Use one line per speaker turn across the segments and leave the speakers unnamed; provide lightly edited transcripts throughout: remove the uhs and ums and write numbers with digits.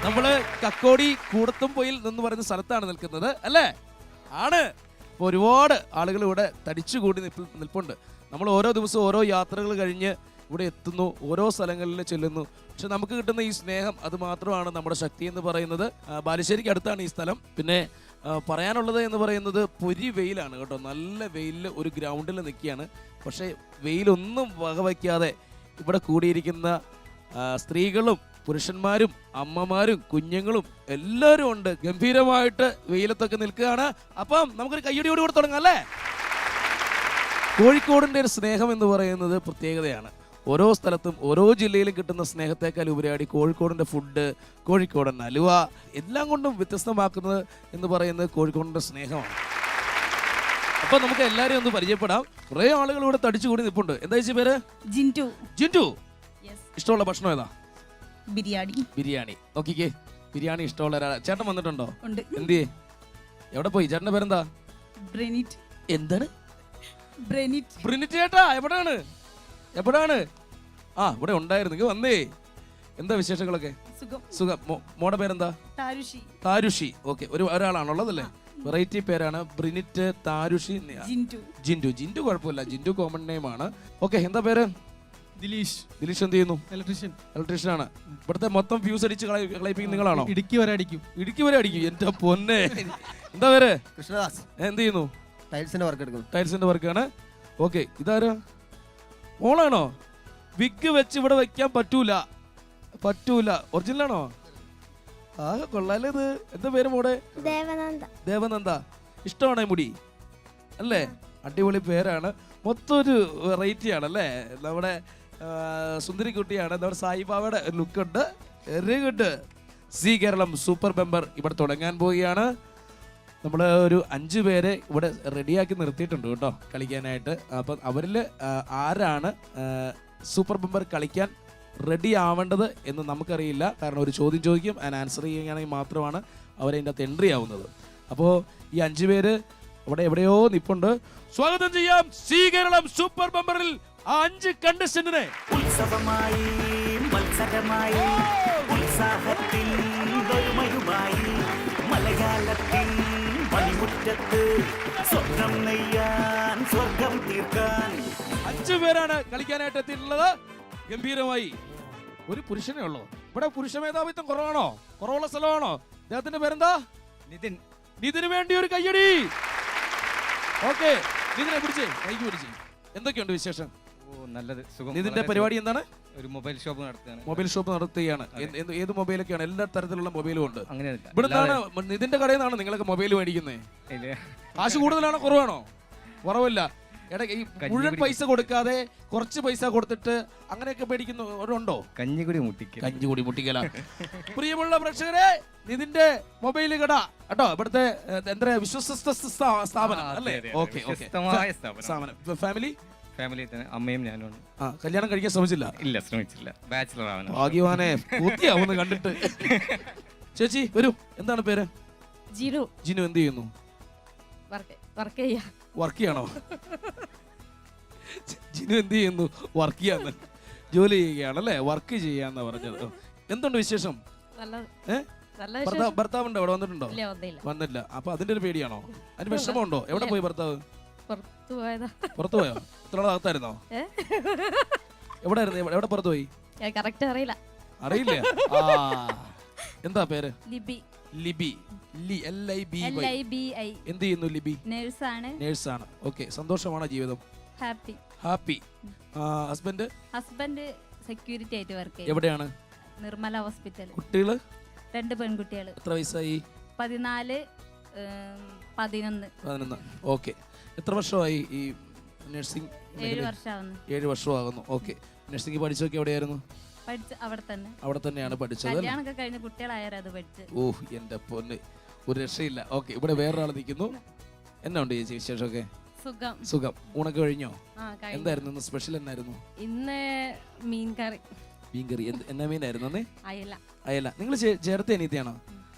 നമ്മള് കക്കോടി കൂടത്തുംപൊയിൽ എന്ന് പറയുന്ന സ്ഥലത്താണ് നിൽക്കുന്നത് അല്ലേ? ആണ്. അപ്പോൾ ഒരുപാട് ആളുകൾ ഇവിടെ തടിച്ചുകൂടി നിൽപ്പുണ്ട്. നമ്മൾ ഓരോ ദിവസവും ഓരോ യാത്രകൾ കഴിഞ്ഞ് ഇവിടെ എത്തുന്നു, ഓരോ സ്ഥലങ്ങളിൽ ചെല്ലുന്നു. പക്ഷെ നമുക്ക് കിട്ടുന്ന ഈ സ്നേഹം, അത് മാത്രമാണ് നമ്മുടെ ശക്തി എന്ന് പറയുന്നത്. ബാലുശ്ശേരിക്ക് അടുത്താണ് ഈ സ്ഥലം. പിന്നെ പറയാനുള്ളത് എന്ന് പറയുന്നത് പൊരി വെയിലാണ് കേട്ടോ. നല്ല വെയിലിൽ ഒരു ഗ്രൗണ്ടിൽ നിൽക്കുകയാണ്. പക്ഷേ വെയിലൊന്നും വകവയ്ക്കാതെ ഇവിടെ കൂടിയിരിക്കുന്ന സ്ത്രീകളും പുരുഷന്മാരും അമ്മമാരും കുഞ്ഞുങ്ങളും എല്ലാവരും ഉണ്ട്. ഗംഭീരമായിട്ട് വെയിലത്തൊക്കെ നിൽക്കുകയാണ്. അപ്പം നമുക്കൊരു കയ്യടിയോട് കൂടെ തുടങ്ങാം അല്ലേ? കോഴിക്കോടിൻ്റെ ഒരു സ്നേഹം എന്ന് പറയുന്നത് പ്രത്യേകതയാണ്. ഓരോ സ്ഥലത്തും ഓരോ ജില്ലയിലും കിട്ടുന്ന സ്നേഹത്തെക്കാൾ ഉപരിയാടി കോഴിക്കോടിൻ്റെ ഫുഡ്, കോഴിക്കോടൻ അലുവ എല്ലാം കൊണ്ടും വ്യത്യസ്തമാക്കുന്നത് എന്ന് പറയുന്നത് കോഴിക്കോടിൻ്റെ സ്നേഹമാണ്. അപ്പം നമുക്ക് എല്ലാവരെയും ഒന്ന് പരിചയപ്പെടാം. കുറേ ആളുകൾ ഇവിടെ തടിച്ചുകൂടി നിൽപ്പുണ്ട്. എന്താ ചേച്ചി പേര്?
ജിൻറ്റു.
ജിൻറ്റു, ഇഷ്ടമുള്ള ഭക്ഷണം ഏതാ?
ബിരിയാണി.
ബിരിയാണി. നോക്കിക്കേ, ബിരിയാണി ഇഷ്ടമുള്ള ഒരാൾ. ചേട്ടൻ വന്നിട്ടുണ്ടോ?
ഉണ്ട്.
എന്തിയേ? എവിടെ പോയി? ചേട്ടൻ്റെ പേരെന്താ?
ബ്രെനിറ്റ്.
എന്താണ്?
ബ്രെനിറ്റ്.
ബ്രിനിറ്റ് ചേട്ടാ, എവിടാണ്? എവിടാണ്? ആ, ഇവിടെ ഉണ്ടായിരുന്നു. വന്നേ. എന്താ വിശേഷങ്ങളൊക്കെ?
സുഖം.
സുഖം. മോടെ പേരെന്താ?
താരുഷി.
താരുഷി. ഓക്കെ, ഒരാളാണുള്ളതല്ലേ? വെറൈറ്റി പേരാണ്. ബ്രിനിറ്റ്, താരുഷി,
ജിൻറ്റു.
ജിൻറ്റു. ജിൻറ്റു കുഴപ്പമില്ല, ജിൻറ്റു കോമൺ നെയിം ആണ്. ഓക്കെ, എന്താ പേര്?
ദിലീഷ്.
ദിലീഷ് എന്ത് ചെയ്യുന്നു?
ഇലക്ട്രീഷ്യൻ.
ഇലക്ട്രീഷ്യൻ ആണ്. ഇവിടുത്തെ മൊത്തം ഫ്യൂസ് അടിച്ച് കളയിപ്പിക്കുന്ന നിങ്ങളാണോ?
ഇടുക്കി വരെ അടിക്കും.
ഇടുക്കി വരെ അടിക്കും. എന്റെ പൊന്നെ. എന്താ പേര്?
കൃഷ്ണദാസ്.
എന്ത് ചെയ്യുന്നു?
ടൈൽസിന്റെ വർക്ക് എടുക്കുന്നു.
ടൈൽസിന്റെ വർക്കാണ്. ഓക്കെ, ഇതാരാ? മോളാണോ? വിഗ് വെച്ച് ഇവിടെ വെക്കാൻ പറ്റൂല. ഒറിജിനലാണോ? ആ, കൊള്ളാലേ ഇത്. എന്താ പേര് മോടെ?
ദേവനന്ദ.
ദേവനന്ദ. ഇഷ്ടമാണോ മുടി? അല്ലേ? അടിപൊളി പേരാണ്. മൊത്തം ഒരു വെറൈറ്റി ആണ് അല്ലേ? നമ്മുടെ സുന്ദരി കുട്ടിയാണ്. നമ്മുടെ സായിബാബയുടെ ലുക്ക് ഉണ്ട്. Very good. സി കേരളം സൂപ്പർ മെമ്പർ ഇവിടെ തുടങ്ങാൻ പോവുകയാണ്. നമ്മൾ ഒരു 5 പേരെ ഇവിടെ റെഡിയാക്കി നിർത്തിയിട്ടുണ്ട് കേട്ടോ കളിക്കാനായിട്ട്. അപ്പം അവരിൽ ആരാണ് സൂപ്പർ മെമ്പർ കളിക്കാൻ റെഡി ആവേണ്ടത് എന്ന് നമുക്കറിയില്ല. കാരണം ഒരു ചോദ്യം ചോദിക്കും, അതിന് ആൻസർ ചെയ്യുകയാണെങ്കിൽ മാത്രമാണ് അവരതിൻ്റെ അകത്ത് എൻട്രി ആവുന്നത്. അപ്പോൾ ഈ 5 പേര് അവിടെ എവിടെയോ നിപ്പുണ്ട്. സ്വാഗതം ചെയ്യാം സി കേരളം സൂപ്പർ മെമ്പറിൽ ആ 5 കണ്ടസ്റ്റന്റിനെ.
ഉത്സവമായി മത്സരമായി ഉത്സാഹത്തിൽ വരുമയുമായി മലയാളത്തിൽ പണിമുറ്റത്ത് സ്വർണം നെയ്യാൻ സ്വർഗം തീർക്കാൻ
5 പേരാണ് കളിക്കാനായിട്ട് എത്തിയിട്ടുള്ളത്. ഗംഭീരമായി. ഒരു പുരുഷനേ ഉള്ളൂ ഇവിടെ. പുരുഷ മേധാവിത്വം കുറവുള്ള സ്ഥലമാണോ? അദ്ദേഹത്തിന്റെ പേരെന്താ?
നിതിൻ.
നിതിന് വേണ്ടി ഒരു കയ്യടി. ഓക്കെ, നിതിനെ പിടിച്ചേ, കൈക്ക് പിടിച്ചേ. എന്തൊക്കെയുണ്ട് വിശേഷം?
നല്ലത്, സുഖം.
നിതിന്റെ പരിപാടി എന്താണ്?
ഒരു മൊബൈൽ ഷോപ്പ് നടത്തുകയാണ്.
മൊബൈൽ ഷോപ്പ് നടത്തുകയാണ്. ഏത് മൊബൈലൊക്കെയാണ്? എല്ലാ തരത്തിലുള്ള മൊബൈലും ഉണ്ട്.
അങ്ങനെയല്ല,
ഇവിടുന്നാണ് നിതിന്റെ കടയിൽ നിന്നാണ് നിങ്ങളൊക്കെ മൊബൈൽ മേടിക്കുന്നത്? കാശ് കൂടുതലാണോ കുറവാണോ? കുറവല്ല. ഈ മുഴുവൻ പൈസ കൊടുക്കാതെ കുറച്ച് പൈസ കൊടുത്തിട്ട് അങ്ങനെയൊക്കെ മേടിക്കുന്നവരുണ്ടോ?
കഞ്ഞിക്കുടി
മുട്ടിക്കല. പ്രിയമുള്ള പ്രേക്ഷകരെ, നിതിന്റെ മൊബൈൽ കട കേട്ടോ. ഇവിടുത്തെ എന്താ വിശ്വസ്ത സ്ഥാപനം അല്ലേ? ഓക്കെ.
ഫാമിലി തന്നെ, അമ്മയും ഞാനും.
കല്യാണം കഴിക്കാൻ ശ്രമിച്ചില്ല?
ഇല്ല, ശ്രമിച്ചില്ല. ബാച്ചിലർ ആവാൻ.
ഭാഗ്യവാനെ, പൂർത്തിയാവുന്ന കണ്ടിട്ട്. ചേച്ചി വരൂ. എന്താണ് പേര്?
ജിനു.
ജിനു എന്ത് ചെയ്യുന്നു? വർക്ക് ചെയ്യണോ? ജിനു എന്ത് ചെയ്യുന്നു? വർക്ക് ചെയ്യാന്ന്. ജോലി ചെയ്യുകയാണല്ലേ? വർക്ക് ചെയ്യാന്നാ പറഞ്ഞത്. എന്തുണ്ട് വിശേഷം? ഭർത്താവുണ്ടോ? ഇവിടെ വന്നിട്ടുണ്ടോ? വന്നില്ല. അപ്പൊ അതിന്റെ ഒരു പേടിയാണോ? അതിന് വിഷമമുണ്ടോ? എവിടെ പോയി ഭർത്താവ്? പുറത്തു പോയോ? ഇത്ര അകത്തായിരുന്നോ? എവിടെ പുറത്തു പോയി? അറിയില്ല. എന്താ പേര്? ലിബി. എന്ത് ചെയ്യുന്നു ലിബി? നേഴ്സാണ്. ഓക്കെ. സന്തോഷമാണോ ജീവിതം? ഹാപ്പി. ഹസ്ബൻഡ്
സെക്യൂരിറ്റി ആയിട്ട് വർക്ക് ചെയ്യും.
എവിടെയാണ്?
നിർമ്മല ഹോസ്പിറ്റൽ.
കുട്ടികള്?
2 പെൺകുട്ടികൾ.
എത്ര വയസ്സായി?
14, 11.
ഓക്കെ. എത്ര വർഷമായി ഈ നഴ്സിംഗ്? 7 വർഷമാകുന്നു. ഓക്കെ. നഴ്സിംഗ് പഠിച്ചൊക്കെ എവിടെയായിരുന്നു? അവിടെ തന്നെയാണ് പഠിച്ചത്. ഓ, എന്റെ പൊന്ന്, ഒരു രക്ഷയില്ല. ഓക്കെ, ഇവിടെ വേറൊരാൾ നിൽക്കുന്നു. എന്നാ ഉണ്ട് ചേച്ചി വിശേഷമൊക്കെ? സുഖം. ഊണൊക്കെ കഴിഞ്ഞോ? എന്തായിരുന്നു ഇന്ന് സ്പെഷ്യൽ? എന്നായിരുന്നു
ഇന്ന്? മീൻകറി.
എന്നാ മീനായിരുന്നു?
അയല.
നിങ്ങൾ ചേർത്ത അനിയത്തിയാണോ?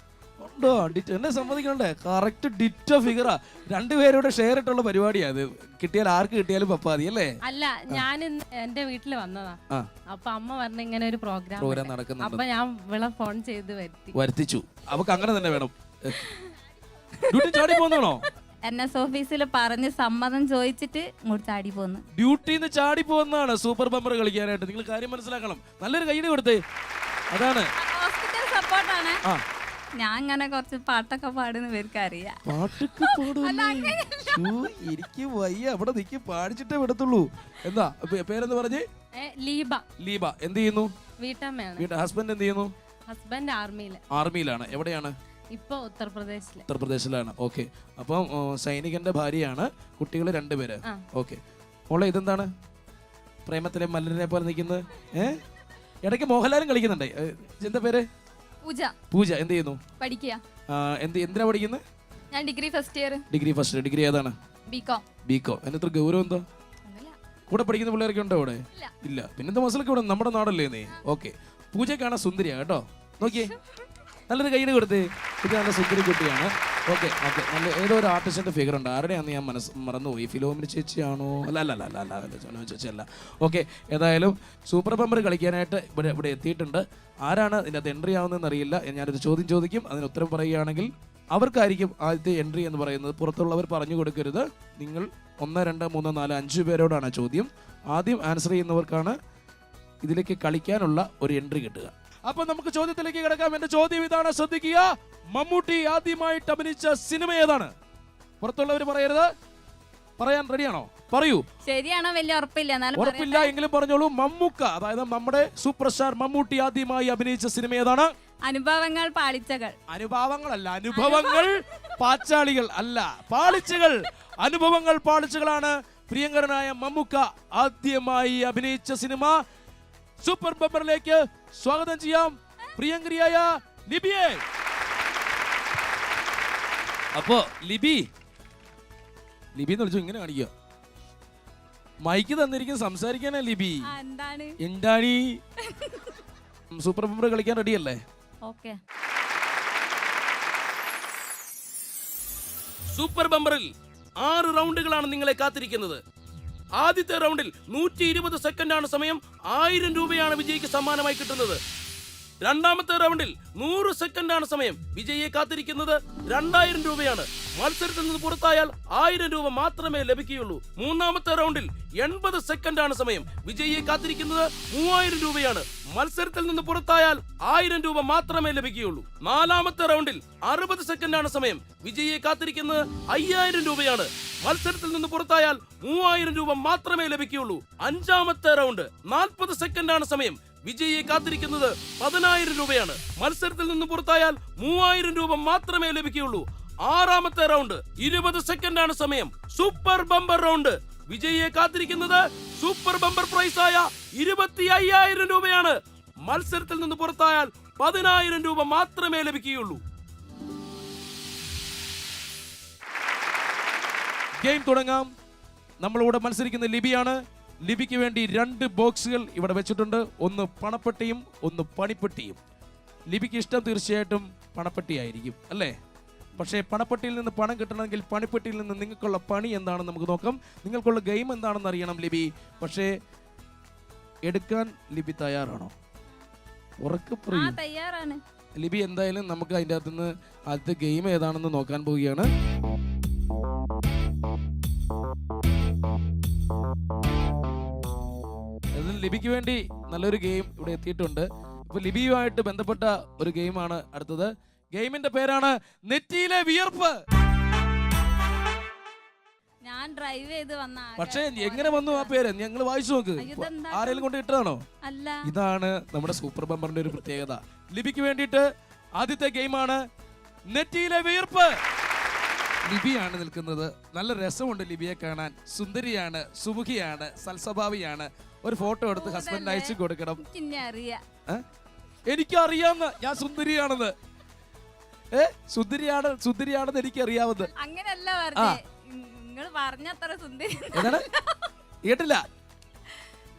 ഉണ്ടോ? എന്നെ സമ്മതിക്കണ്ടേ? കറക്റ്റ് ഡിറ്റോ ഫിഗറാ. രണ്ടുപേരോട് ഷെയർ ഇട്ടുള്ള പരിപാടിയാ ഇത്. കിട്ടിയാൽ ആർക്ക് കിട്ടിയാലും പപ്പാതി അല്ലേ?
അല്ല, ഞാൻ എന്റെ വീട്ടിൽ വന്നതാ. അപ്പൊ അമ്മ പറഞ്ഞ ഇങ്ങനെ ഒരു പ്രോഗ്രാം
നടക്കുന്നുണ്ട്.
അപ്പൊ ഞാൻ ഇവിടെ ഫോൺ ചെയ്ത്
വരുത്തിച്ചു. അവക്ക് അങ്ങനെ തന്നെ വേണം. ഡ്യൂട്ടി ചാടി പോന്നാണോ?
NS ഓഫീസിൽ പറഞ്ഞ് സമ്മതം ചോദിച്ചിട്ട് ഇങ്ങോട്ട് ചാടി പോന്നു.
ഡ്യൂട്ടിന്ന് ചാടി പോകുന്നതാണ് സൂപ്പർ ബമ്പർ കളിക്കാനായിട്ട്. നിങ്ങൾ കാര്യം മനസ്സിലാക്കണം. നല്ലൊരു കൈയ്യടി കൊടുത്തേ. അതാണ്
ഹോസ്പിറ്റൽ സപ്പോർട്ടാണ്. ഞാൻ ഇങ്ങനെ കുറച്ച് പാട്ടൊക്കെ പാടുന്ന പേർക്ക് അറിയാം.
പാട്ടൊക്കെ പാടും. എനിക്ക് വയ്യ. അവിടെ നിക്ക് പാടിച്ചിട്ടേ വിടത്തുള്ളൂ. എന്താ പേരെന്ന് പറഞ്ഞേ?
ലീബ.
ലീബ എന്ത് ചെയ്യുന്നു?
വീട്ടമ്മയാണ്.
ഹസ്ബൻഡ് എന്ത് ചെയ്യുന്നു?
ഹസ്ബൻഡ്
ആർമിയിലാണ്. എവിടെയാണ്?
ഇപ്പൊ
ഉത്തർപ്രദേശിലാണ്. ഓക്കെ. അപ്പം സൈനികന്റെ ഭാര്യയാണ്. കുട്ടികൾ 2 പേര്. ഓക്കെ. മോളെ ഇതെന്താണ്? പ്രേമത്തിലെ മല്ലനെ പോലെ നിൽക്കുന്നത്. ഇടയ്ക്ക് മോഹൻലാലും കളിക്കുന്നുണ്ടേ. എന്താ പേര്? പൂജ. എന്ത് ചെയ്യുന്നു?
പഠിക്കുക.
എന്തിനാ പഠിക്കുന്നത്?
ഞാൻ ഡിഗ്രി ഫസ്റ്റ് ഇയർ.
ഡിഗ്രി ഏതാണ്? ബികോം. എന്നിട്ട് ഗൗരവം എന്താ? കൂടെ പഠിക്കുന്ന പിള്ളേരൊക്കെ ഉണ്ടോ അവിടെ? ഇല്ല. പിന്നെന്താ മസിലൊക്കെ ഇവിടെ നമ്മുടെ നാടല്ലേ നീ? ഓക്കെ. പൂജക്കാണ് സുന്ദരിയാ കേട്ടോ. നോക്കിയേ, നല്ലൊരു കൈയ്യടി കൊടുത്തേ. ഇത് നല്ല സുന്ദരി കുട്ടിയാണ്. ഓക്കെ. നല്ല ഏതോ ഒരു ആർട്ടിസ്റ്റിന്റെ ഫിഗർ ഉണ്ട്. ആരുടെയാന്ന് ഞാൻ മറന്നുപോയി. ഫിലോമിന ചേച്ചിയാണോ? അല്ല ചേച്ചിയല്ല. ഓക്കെ. ഏതായാലും സൂപ്പർ ബമ്പർ കളിക്കാനായിട്ട് ഇവിടെ എത്തിയിട്ടുണ്ട്. ആരാണ് ഇതിനകത്ത് എൻട്രി ആവുന്നതെന്ന് അറിയില്ല. ഞാനൊരു ചോദ്യം ചോദിക്കും, അതിന് ഉത്തരം പറയുകയാണെങ്കിൽ അവർക്കായിരിക്കും ആദ്യത്തെ എൻട്രി എന്ന് പറയുന്നത്. പുറത്തുള്ളവർ പറഞ്ഞു കൊടുക്കരുത്. നിങ്ങൾ 1, 2, 3, 4, 5 പേരോടാണ് ചോദ്യം. ആദ്യം ആൻസർ ചെയ്യുന്നവർക്കാണ് ഇതിലേക്ക് കളിക്കാനുള്ള ഒരു എൻട്രി കിട്ടുക. അപ്പൊ നമുക്ക് ചോദ്യത്തിലേക്ക് കിടക്കാം. എന്റെ ചോദ്യം ഇതാണ്, ശ്രദ്ധിക്കുക. മമ്മൂട്ടി ആദ്യമായിട്ട് അഭിനയിച്ച സിനിമ ഏതാണ്? പുറത്തുള്ളവർ പറയരുത്. പറയാൻ റെഡിയാണോ? പറയൂ.
ശരിയാണോ? വലിയ
ഉറപ്പില്ല എങ്കിലും പറഞ്ഞോളൂ. മമ്മൂക്ക, അതായത് നമ്മുടെ സൂപ്പർ സ്റ്റാർ മമ്മൂട്ടി ആദ്യമായി അഭിനയിച്ച സിനിമ ഏതാണ്?
അനുഭവങ്ങൾ പാളിച്ചകൾ.
അനുഭവങ്ങളല്ല, അനുഭവങ്ങൾ പാച്ചാളികൾ അല്ല, പാളിച്ചകൾ. അനുഭവങ്ങൾ പാളിച്ചകളാണ് പ്രിയങ്കരനായ മമ്മൂക്ക ആദ്യമായി അഭിനയിച്ച സിനിമ. സൂപ്പർ ബമ്പറിലേക്ക് സ്വാഗതം ചെയ്യാം പ്രിയങ്കരിയായ ലിബിയെ. അപ്പോ ലിബി എന്ന് വിളിച്ചു ഇങ്ങനെ കാണിക്കുക. മൈക്ക് തന്നിരിക്കും സംസാരിക്കാനാ ലിബി. എന്താണ്? സൂപ്പർ ബമ്പർ കളിക്കാൻ റെഡിയല്ലേ?
ഓക്കേ.
സൂപ്പർ ബമ്പറിൽ 6 റൗണ്ടുകളാണ് നിങ്ങളെ കാത്തിരിക്കുന്നത്. ആദ്യത്തെ റൗണ്ടിൽ 120 സെക്കൻഡാണ് സമയം. 1000 രൂപയാണ് വിജയിക്ക് സമ്മാനമായി കിട്ടുന്നത്. രണ്ടാമത്തെ റൗണ്ടിൽ 100 സെക്കൻഡാണ് സമയം. വിജയിയെ കാത്തിരിക്കുന്നത് 2000 രൂപയാണ്. മത്സരത്തിൽ നിന്ന് പുറത്തായാൽ 1000 രൂപ മാത്രമേ ലഭിക്കുകയുള്ളൂ. മൂന്നാമത്തെ റൗണ്ടിൽ 80 സെക്കൻഡാണ് സമയം. വിജയിയെ കാത്തിരിക്കുന്നത് 3000 രൂപയാണ്. മത്സരത്തിൽ നിന്ന് പുറത്തായാൽ 1000 രൂപ മാത്രമേ ലഭിക്കുകയുള്ളൂ. നാലാമത്തെ റൗണ്ടിൽ 60 സെക്കൻഡാണ് സമയം. വിജയിയെ കാത്തിരിക്കുന്നത് 5000 രൂപയാണ്. മത്സരത്തിൽ നിന്ന് പുറത്തായാൽ 3000 രൂപ മാത്രമേ ലഭിക്കുകയുള്ളൂ. അഞ്ചാമത്തെ റൗണ്ട് 40 സെക്കൻഡാണ് സമയം. വിജയിയെ കാത്തിരിക്കുന്നത് 10000 രൂപയാണ്. മത്സരത്തിൽ നിന്ന് പുറത്തായാൽ 3000 രൂപ മാത്രമേ ലഭിക്കുകയുള്ളൂ. ആറാമത്തെ റൗണ്ട് 20 സെക്കൻഡാണ് സമയം. Super bumper round. വിജയിയെ കാത്തിരിക്കുന്നത് സൂപ്പർ ബമ്പർ പ്രൈസ് ആയ 25000 രൂപയാണ്. മത്സരത്തിൽ നിന്ന് പുറത്തായാൽ 10000 രൂപ മാത്രമേ ലഭിക്കുകയുള്ളൂ. ഗെയിം തുടങ്ങാം. നമ്മളിവിടെ മത്സരിക്കുന്ന ലിബിയാണ്. ലിബിക്ക് വേണ്ടി 2 ബോക്സുകൾ ഇവിടെ വെച്ചിട്ടുണ്ട്. ഒന്ന് പണപ്പെട്ടിയും ഒന്ന് പണിപ്പെട്ടിയും. ലിബിക്ക് ഇഷ്ടം തീർച്ചയായിട്ടും പണപ്പെട്ടിയായിരിക്കും അല്ലേ? പക്ഷേ പണപ്പെട്ടിയിൽ നിന്ന് പണം കിട്ടണമെങ്കിൽ പണിപ്പെട്ടിയിൽ നിന്ന് നിങ്ങൾക്കുള്ള പണി എന്താണെന്ന് നമുക്ക് നോക്കാം. നിങ്ങൾക്കുള്ള ഗെയിം എന്താണെന്ന് അറിയണം ലിബി. പക്ഷേ എടുക്കാൻ ലിബി തയ്യാറാണോ?
തയ്യാറാണ്
ലിബി. എന്തായാലും നമുക്ക് അതിൻ്റെ അകത്ത് നിന്ന് ആദ്യത്തെ ഗെയിം ഏതാണെന്ന് നോക്കാൻ പോവുകയാണ്. ലിബിക്ക് വേണ്ടി നല്ലൊരു ഗെയിം ഇവിടെ എത്തിയിട്ടുണ്ട്. ഇപ്പൊ ലിബിയുമായിട്ട് ബന്ധപ്പെട്ട ഒരു ഗെയിമാണ് അടുത്തത്. ഗെയിമിന്റെ പേരാണ് നെറ്റിയിലെ വിയർപ്പ്.
ഞാൻ ഡ്രൈവ് ചെയ്ത് വന്ന.
പക്ഷേ എങ്ങനെ വന്നു ആ പേര്? ഞങ്ങൾ വായിച്ചു നോക്ക്. ആരെങ്കിലും കൊണ്ട് ഇട്ടതാണോ?
അല്ല.
ഇതാണ് നമ്മുടെ സൂപ്പർ ബമ്പറിന്റെ ഒരു പ്രത്യേകത. ലിബിക്ക് വേണ്ടിയിട്ട് ആദ്യത്തെ ഗെയിമാണ് നെറ്റിയിലെ വിയർപ്പ്. ലിബിയാണ് നിൽക്കുന്നത്. നല്ല രസമുണ്ട് ലിബിയെ കാണാൻ. സുന്ദരിയാണ്, സുമുഖിയാണ്, സൽസ്വഭാവിയാണ്. ഒരു ഫോട്ടോ എടുത്ത് ഹസ്ബൻഡ് അയച്ചു കൊടുക്കണം. എനിക്കറിയാവുന്ന ഞാൻ സുന്ദരിയാണെന്ന്. സുന്ദരിയാണെന്ന് എനിക്കറിയാവുന്നത്.
അങ്ങനെയല്ല നിങ്ങൾ പറഞ്ഞത്ര സുന്ദരി.
കേട്ടില്ല?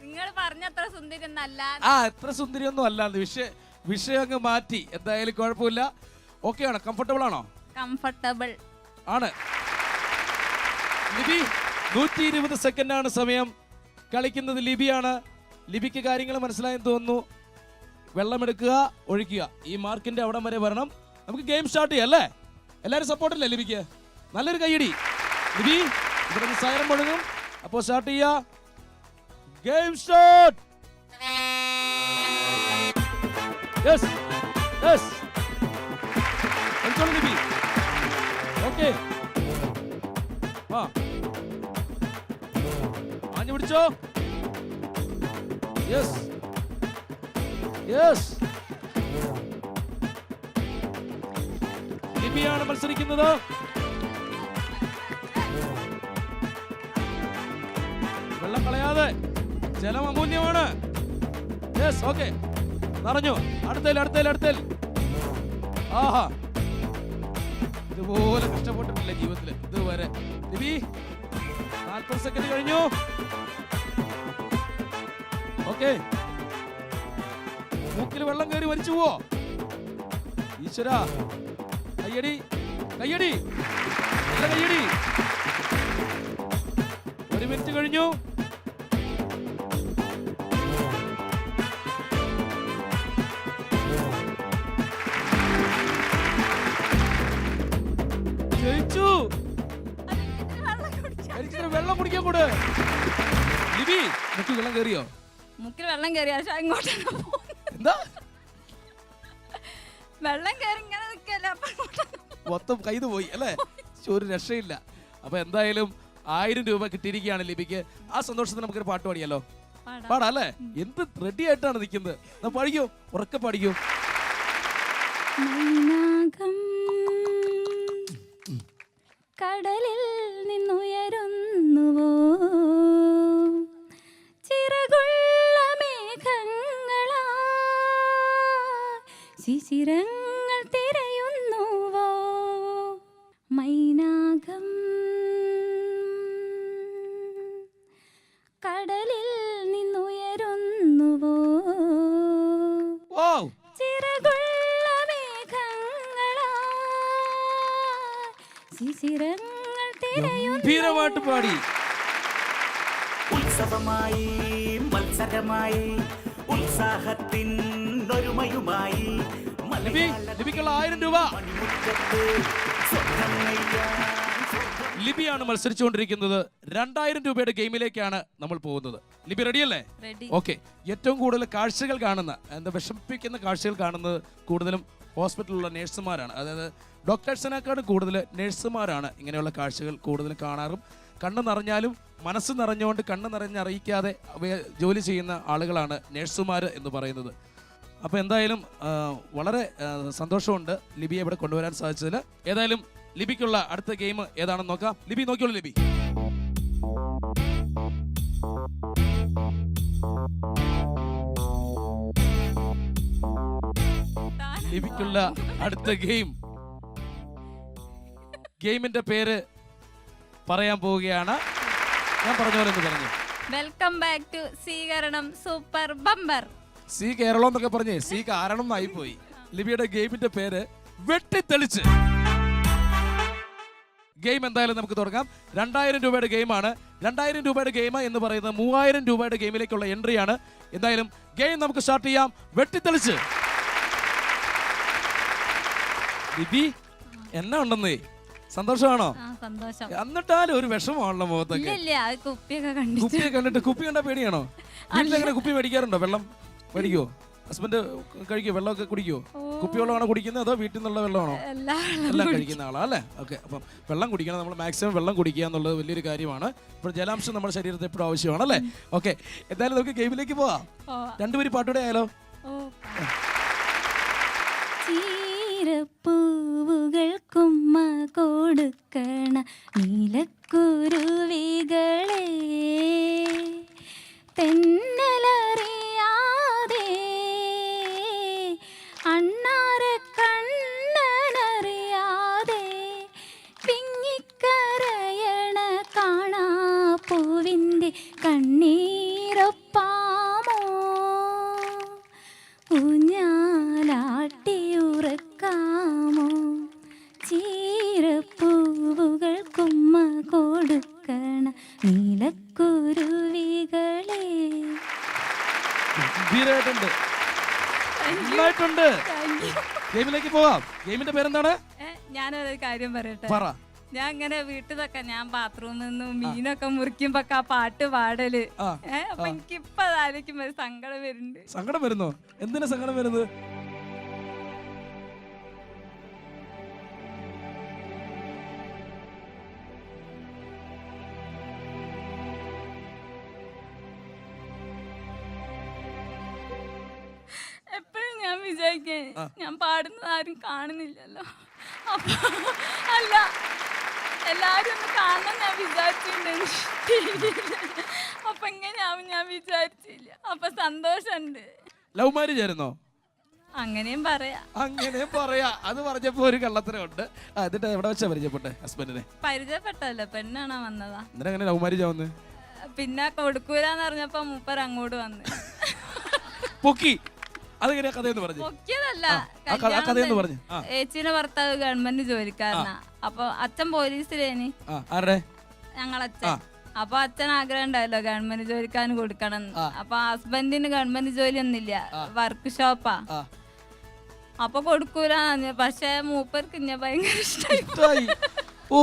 നിങ്ങൾ പറഞ്ഞത്ര സുന്ദരി ഒന്നല്ല.
എത്ര സുന്ദരിയൊന്നും അല്ലാന്ന്. വിഷയം അങ്ങ് മാറ്റി. എന്തായാലും കുഴപ്പമില്ല. ഓക്കെ ആണ്, കംഫർട്ടബിൾ ആണോ?
കംഫർട്ടബിൾ
ആണ്. ലിബി 120 സെക്കൻഡാണ് സമയം. കളിക്കുന്നത് ലിബിയാണ്. ലിബിക്ക് കാര്യങ്ങൾ മനസ്സിലായെന്ന് തോന്നുന്നു. വെള്ളമെടുക്കുക, ഒഴിക്കുക. ഈ മാർക്കിന്റെ അവിടം വരെ വരണം. നമുക്ക് ഗെയിം സ്റ്റാർട്ട് ചെയ്യാം അല്ലേ? എല്ലാവരും സപ്പോർട്ടല്ലേ ലിബിക്ക്? നല്ലൊരു കൈയടി. ലിബി ഇവിടെ നിന്ന് സൈറൻ മുഴങ്ങും. അപ്പോൾ സ്റ്റാർട്ട് ചെയ്യാ. Game start. Yes yes Libi. Okay, ആ ആഞ്ഞു പിടിച്ചോ. Yes yes. ലിബിയാണ് മത്സരിക്കുന്നത്. വെള്ളം കളയാതെ, ജലം അമൂല്യമാണ്. യെസ്, ഓക്കെ, നിറഞ്ഞു. അടുത്തേൽ. ആഹാ, ഇതുപോലെ കഷ്ടപ്പെട്ടിട്ടില്ല ജീവിതത്തിൽ ഇതുവരെ. ലിബി 40 സെക്കൻഡ് കഴിഞ്ഞു. ഓക്കെ, മൂക്കിൽ വെള്ളം കയറി വലിച്ചു പോവോ? ഈശ്വര, കയ്യടി. നല്ല കയ്യടി. 1 മിനിറ്റ് കഴിഞ്ഞു. ജയിച്ചു. വെള്ളം കുടിക്കാൻ കൂടെ. ലിബി, മുക്കിൽ വെള്ളം കയറിയോ?
മുക്കിൽ വെള്ളം കയറിയ
എന്താ
വെള്ളം കയറി ഇങ്ങനെ നിൽക്കല്ലേ,
മൊത്തം കയ്യിൽ പോയി അല്ലേ? ഒരു രക്ഷയില്ല. അപ്പൊ എന്തായാലും 1000 രൂപ കിട്ടിയിരിക്കുകയാണ് ലിബിക്ക്. ആ സന്തോഷത്തിന് നമുക്കൊരു പാട്ട് പാടിയല്ലോ. പാടാ അല്ലേ? എന്ത് റെഡി ആയിട്ടാണ് നിൽക്കുന്നത്. പാടിക്കോ, ഉറക്കെ പാടിക്കോ.
കടലിൽ നിന്നുയരുന്നുവോ ചിറകുള്ള മേഘങ്ങളാ, ശിശിരങ്ങൾ തിരയുന്നുവോ മൈനാകം. കടലിൽ നിന്നുയരുന്നുവോ ചിറകുള്ള മേഘങ്ങളാ, ശിശിരങ്ങൾ
ഗംഭീരമായിട്ട് പാടി.
ഉത്സവമായി മത്സരമായി ഉത്സാഹത്തിൻ ഒരുമയുമായി
ലിബിക്കുള്ള 1000 രൂപ. ലിബിയാണ് മത്സരിച്ചുകൊണ്ടിരിക്കുന്നത്. 2000 രൂപയുടെ ഗെയിമിലേക്കാണ് നമ്മൾ പോകുന്നത്. ലിബി റെഡിയല്ലേ? ഓക്കെ. ഏറ്റവും കൂടുതൽ കാഴ്ചകൾ കാണുന്ന, എന്താ വിഷമിപ്പിക്കുന്ന കാഴ്ചകൾ കാണുന്നത് കൂടുതലും ഹോസ്പിറ്റലിലുള്ള നേഴ്സുമാരാണ്. അതായത് ഡോക്ടേഴ്സിനേക്കാളും കൂടുതൽ നേഴ്സുമാരാണ് ഇങ്ങനെയുള്ള കാഴ്ചകൾ കൂടുതലും കാണാറും. കണ്ണ് നിറഞ്ഞാലും മനസ്സ് നിറഞ്ഞുകൊണ്ട് കണ്ണ് നിറഞ്ഞറിയിക്കാതെ ജോലി ചെയ്യുന്ന ആളുകളാണ് നേഴ്സുമാർ എന്ന് പറയുന്നത്. അപ്പോൾ എന്തായാലും വളരെ സന്തോഷമുണ്ട് ലിബിയെ ഇവിടെ കൊണ്ടുവരാൻ സാധിച്ചതിൽ. ഏതായാലും ലിബിക്കുള്ള അടുത്ത ഗെയിം ഏതാണെന്ന് നോക്കാം. ലിബി നോക്കിയോളൂ. ലിബി ലിബിക്കുള്ള അടുത്ത ഗെയിമിന്റെ പേര് പറയാൻ പോവുകയാണ്. ഞാൻ പറഞ്ഞ പോലെ പറഞ്ഞു.
വെൽക്കം ബാക്ക് ടു സ്വീകരണം സൂപ്പർ ബമ്പർ.
സി കേരളം എന്നൊക്കെ പറഞ്ഞേ സി കാരണം ആയി പോയി. ലിബിയുടെ ഗെയിമിന്റെ പേര് വെട്ടിത്തെളിച്ച്. ഗെയിം എന്തായാലും നമുക്ക് തുടങ്ങാം. 2000 രൂപയുടെ ഗെയിമാണ്. 2000 രൂപയുടെ ഗെയിം എന്ന് പറയുന്നത് 3000 രൂപയുടെ ഗെയിമിലേക്കുള്ള എൻട്രിയാണ്. എന്തായാലും ഗെയിം നമുക്ക് സ്റ്റാർട്ട് ചെയ്യാം. വെട്ടിത്തെളിച്ച്. ലിബി എന്നാ ഉണ്ടെന്നേ? സന്തോഷമാണോ? എന്നിട്ടാലും ഒരു വിഷമാണല്ലോ മുഖത്തൊക്കെ. കുപ്പിയെ കണ്ടിട്ട്. കുപ്പി കണ്ടാ പേടിയാണോ? വീട്ടിലെങ്ങനെ കുപ്പി മേടിക്കാറുണ്ടോ? വെള്ളം മേടിക്കുവോ? ഹസ്ബൻഡ് കഴിക്കുവോ? വെള്ളമൊക്കെ കുടിക്കുവോ? കുപ്പിവെള്ളമാണോ കുടിക്കുന്നത് അതോ വീട്ടിൽ നിന്നുള്ള വെള്ളമാണോ? എല്ലാം കഴിക്കുന്ന ആളാ അല്ലേ? ഓക്കെ. അപ്പം വെള്ളം കുടിക്കണം. നമ്മൾ മാക്സിമം വെള്ളം കുടിക്കുക എന്നുള്ളത് വലിയൊരു കാര്യമാണ്. ഇപ്പോൾ ജലാംശം നമ്മുടെ ശരീരത്തിൽ എപ്പോഴും ആവശ്യമാണ് അല്ലേ? ഓക്കെ. എന്തായാലും നമുക്ക് ഗെയിമിലേക്ക് പോവാം. രണ്ടുപേരും പാട്ടോടെ ആയാലോ?
പൂവുകൾക്കുമ്മ കൊടുക്കണ നീലക്കുരുവികളെ തെന്നലറിയാതെ അണ്ണാര കണ്ണനറിയാതെ പിങ്ങിക്കരയണ കാണാ പൂവിൻ്റെ കണ്ണീരൊപ്പാമോ ഊഞ്ഞാ
നന്നായിട്ടുണ്ട്. ഗെയിമിലേക്ക് പോവാം. ഗെയിമിന്റെ പേരെന്താണ്?
ഞാനൊരു കാര്യം പറയട്ടെ.
പറ.
ഞാൻ ഇങ്ങനെ വീട്ടിലൊക്കെ ഞാൻ ബാത്റൂമിൽ നിന്നും മീനൊക്കെ മുറിക്കുമ്പോ ആ പാട്ട് പാടല്. അപ്പൊ എനിക്ക് ഇപ്പൊ അതായിരിക്കും സങ്കടം വരുന്നുണ്ട്.
സങ്കടം വരുന്നോ? എന്തിനാ സങ്കടം വരുന്നത്?
എപ്പോഴും ഞാൻ വിചാരിക്കേ ഞാൻ പാടുന്നത് ആരും കാണുന്നില്ലല്ലോ. അപ്പൊ അല്ല എല്ലാരും ഒന്ന് കാണണം ഞാൻ വിചാരിച്ചിട്ടുണ്ട്. അപ്പൊ എങ്ങനെയാവും ഞാൻ വിചാരിച്ചില്ല. അപ്പൊ സന്തോഷമുണ്ട്.
ലവ് മാരേജ് ആയിരുന്നോ?
അങ്ങനെയും പറയാ.
അങ്ങനെ പറയാ. അത് പറഞ്ഞപ്പോ ഒരു കള്ളത്തരമുണ്ട്. എന്നിട്ട് എവിടെ വെച്ചാ പരിചയപ്പെട്ടെ ഹസ്ബൻഡിനെ?
പരിചയപ്പെട്ടല്ലോ, പെണ്ണാണോ വന്നതാ.
എന്നിട്ട് അങ്ങനെ ലവ് മാരേജ് ആവുന്നത്?
പിന്നെ കൊടുക്കൂലെന്ന് പറഞ്ഞപ്പോ മൂപ്പർ അങ്ങോട്ട് വന്ന്
പൊക്കി. അതെങ്ങനെയാ കഥയെന്ന് പറഞ്ഞു?
പൊക്കിയതല്ല,
കഥയെന്ന് പറഞ്ഞു.
ഏച്ചിയുടെ ഭർത്താവ് ഗവൺമെന്റ് ജോലിക്കാരനാ. അപ്പൊ അച്ഛൻ പോലീസിലേനി.
ആരുടെ?
ഞങ്ങളച്ഛൻ. അപ്പൊ അച്ഛൻ ആഗ്രഹം ഉണ്ടായല്ലോ ഗവൺമെന്റ് ജോലിക്കാരന് കൊടുക്കണം. അപ്പൊ ഹസ്ബൻഡിന് ഗവൺമെന്റ് ജോലി ഒന്നില്ല, വർക്ക് ഷോപ്പാ. അപ്പൊ കൊടുക്കൂലെന്ന്. പക്ഷെ മൂപ്പർക്ക് ഇന്നെ ഭയങ്കര ഇഷ്ടമായി.
ഓ,